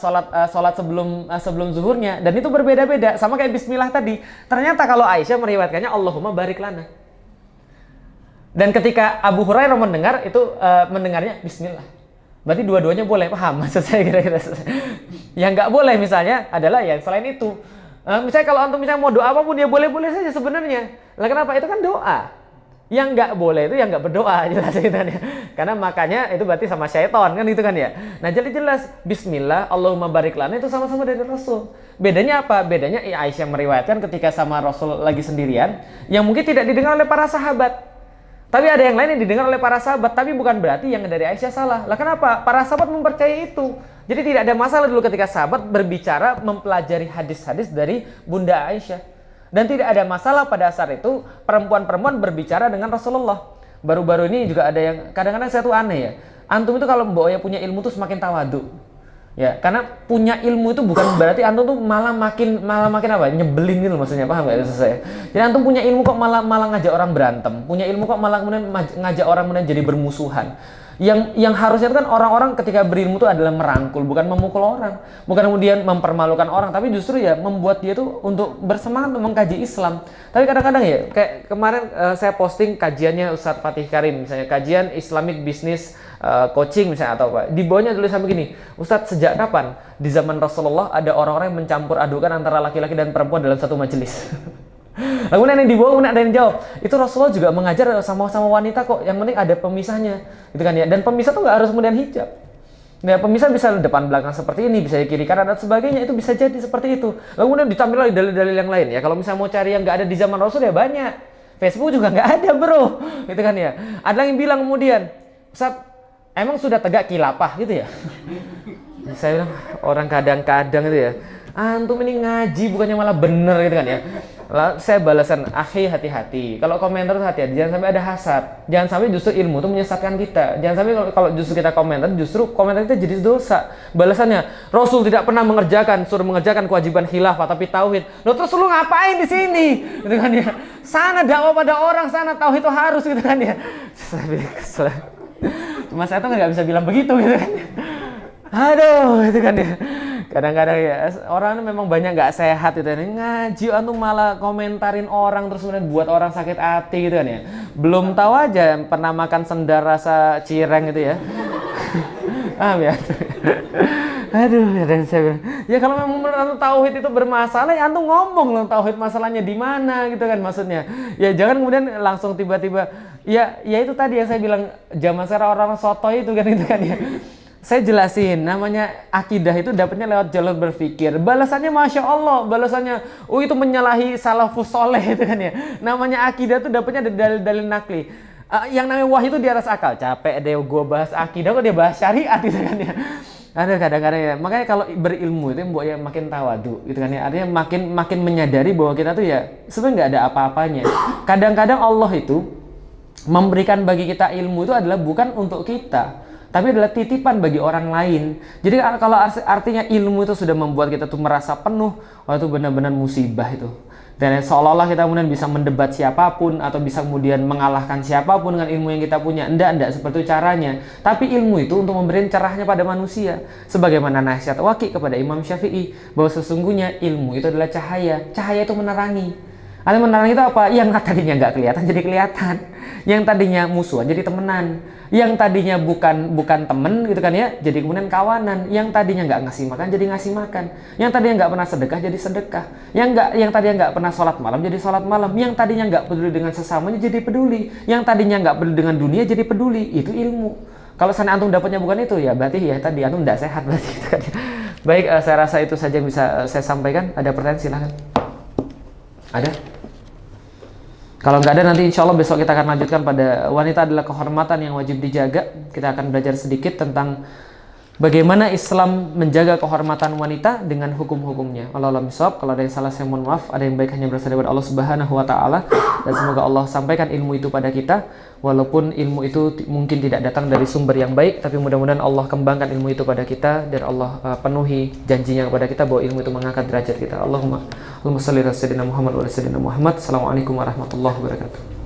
sebelum zuhurnya, dan itu berbeda-beda, sama kayak bismillah tadi. Ternyata kalau Aisyah meriwayatkannya Allahumma barik lana. Dan ketika Abu Hurairah mendengar itu mendengarnya bismillah. Berarti dua-duanya boleh, paham maksud saya kira-kira. Yang nggak boleh misalnya adalah yang selain itu. Misalnya kalau antum misalnya mau doa apapun ya boleh-boleh saja sebenarnya. Lah kenapa? Itu kan doa. Yang nggak boleh itu yang nggak berdoa, jelas gitu kan ya. Karena makanya itu berarti sama syaitan kan itu kan ya. Nah jadi jelas bismillah Allahumma barik lana itu sama-sama dari Rasul. Bedanya apa? Bedanya Aisyah meriwayatkan ketika sama Rasul lagi sendirian yang mungkin tidak didengar oleh para sahabat. Tapi ada yang lain yang didengar oleh para sahabat, tapi bukan berarti yang dari Aisyah salah. Lah kenapa? Para sahabat mempercayai itu. Jadi tidak ada masalah dulu ketika sahabat berbicara mempelajari hadis-hadis dari Bunda Aisyah. Dan tidak ada masalah pada saat itu perempuan-perempuan berbicara dengan Rasulullah. Baru-baru ini juga ada yang kadang-kadang saya tuh aneh ya. Antum itu kalau mboknya punya ilmu tuh semakin tawadu. Ya, karena punya ilmu itu bukan berarti antum tuh malah makin apa? Nyebelin gitu maksudnya, paham enggak saya? Jadi antum punya ilmu kok malah ngajak orang berantem. Punya ilmu kok malah kemudian ngajak orang kemudian jadi bermusuhan. Yang harusnya itu kan orang-orang ketika berilmu itu adalah merangkul, bukan memukul orang, bukan kemudian mempermalukan orang, tapi justru ya membuat dia tuh untuk bersemangat mengkaji Islam. Tapi kadang-kadang ya, kayak kemarin saya posting kajiannya Ustadz Fatih Karim, misalnya kajian Islamic Business Coaching misalnya atau apa, di bawahnya tulisan begini, Ustadz sejak kapan di zaman Rasulullah ada orang-orang yang mencampur adukan antara laki-laki dan perempuan dalam satu majelis? Kemudian yang di bawah ada yang jawab, itu Rasulullah juga mengajar sama-sama wanita kok, yang penting ada pemisahnya, gitu kan ya. Dan pemisah tuh nggak harus kemudian hijab. Nah, pemisah bisa depan belakang seperti ini, bisa kiri kanan dan sebagainya, itu bisa jadi seperti itu. Lalu kemudian ditampil lagi dalil-dalil yang lain ya. Kalau misalnya mau cari yang nggak ada di zaman Rasul ya banyak. Facebook juga nggak ada bro, gitu kan ya. Ada yang bilang kemudian, Ustaz, emang sudah tegak khilafah gitu ya? Saya bilang orang kadang-kadang itu ya, antum ini ngaji bukannya malah bener gitu kan ya. Lalu saya balasan, akhi hati-hati. Kalau komentar itu hati-hati, jangan sampai ada hasad. Jangan sampai justru ilmu itu menyesatkan kita. Jangan sampai kalau justru kita komentar, justru komentar kita jadi dosa. Balasannya, Rasul tidak pernah suruh mengerjakan kewajiban khilafah, tapi tauhid. Loh terus lu ngapain di sini? Gitu kan ya. Sana dakwah pada orang, sana tauhid itu harus gitu kan ya. Saya cuma saya tuh nggak bisa bilang begitu gitu kan. Aduh, itu kan ya. Kadang-kadang ya orang memang banyak nggak sehat gitu kan. Ngaji antum malah komentarin orang terus kemudian buat orang sakit hati gitu kan ya. Belum tahu aja pernah makan sendal rasa cireng gitu ya. Ya. Aduh, ya dan saya bilang, ya kalau memang menurut tauhid itu bermasalah ya antum ngomong loh tauhid masalahnya di mana gitu kan maksudnya. Ya jangan kemudian langsung tiba-tiba ya itu tadi yang saya bilang zaman sekarang orang soto itu kan ya. Saya jelasin, namanya akidah itu dapatnya lewat jalur berpikir. Balasannya Masya Allah, balasannya, itu menyalahi salafus soleh itu kan ya. Namanya akidah itu dapatnya dari dalil-dalil nakli. Yang namanya wahyu itu di atas akal. Capek deh gue bahas akidah, kok dia bahas syariat itu kan ya. Ada kadang-kadang ya, makanya kalau berilmu itu mbok ya makin tawadu gitu kan ya. Artinya makin menyadari bahwa kita tuh ya sebenarnya nggak ada apa-apanya. Kadang-kadang Allah itu memberikan bagi kita ilmu itu adalah bukan untuk kita, tapi adalah titipan bagi orang lain. Jadi kalau artinya ilmu itu sudah membuat kita tuh merasa penuh, itu benar-benar musibah itu. Dan seolah-olah kita kemudian bisa mendebat siapapun atau bisa kemudian mengalahkan siapapun dengan ilmu yang kita punya. Enggak seperti itu caranya. Tapi ilmu itu untuk memberikan cerahnya pada manusia. Sebagaimana nasihat Waqi kepada Imam Syafi'i bahwa sesungguhnya ilmu itu adalah cahaya. Cahaya itu menerangi. Saling menerang itu apa? Yang tadinya nggak kelihatan jadi kelihatan, yang tadinya musuhan jadi temenan, yang tadinya bukan temen gitu kan ya, jadi kemudian kawanan, yang tadinya nggak ngasih makan jadi ngasih makan, yang tadinya nggak pernah sedekah jadi sedekah, yang tadinya nggak pernah sholat malam jadi sholat malam, yang tadinya nggak peduli dengan sesamanya jadi peduli, yang tadinya nggak peduli dengan dunia jadi peduli. Itu ilmu. Kalau sana antum dapatnya bukan itu, ya berarti ya tadi antum tidak sehat berarti gitu kan. Baik, saya rasa itu saja yang bisa saya sampaikan. Ada pertanyaan silahkan. Ada? Kalau nggak ada, nanti insya Allah besok kita akan lanjutkan pada wanita adalah kehormatan yang wajib dijaga. Kita akan belajar sedikit tentang bagaimana Islam menjaga kehormatan wanita dengan hukum-hukumnya. Wallahu a'lam bishawab. Kalau ada yang salah saya mohon maaf. Ada yang baik hanya berasal dari Allah Subhanahu wa taala, dan semoga Allah sampaikan ilmu itu pada kita walaupun ilmu itu mungkin tidak datang dari sumber yang baik, tapi mudah-mudahan Allah kembangkan ilmu itu pada kita dan Allah penuhi janjinya kepada kita bahwa ilmu itu mengangkat derajat kita. Allahumma shalli ala sayyidina Muhammad wa ala sayyidina Muhammad. Assalamualaikum warahmatullahi wabarakatuh.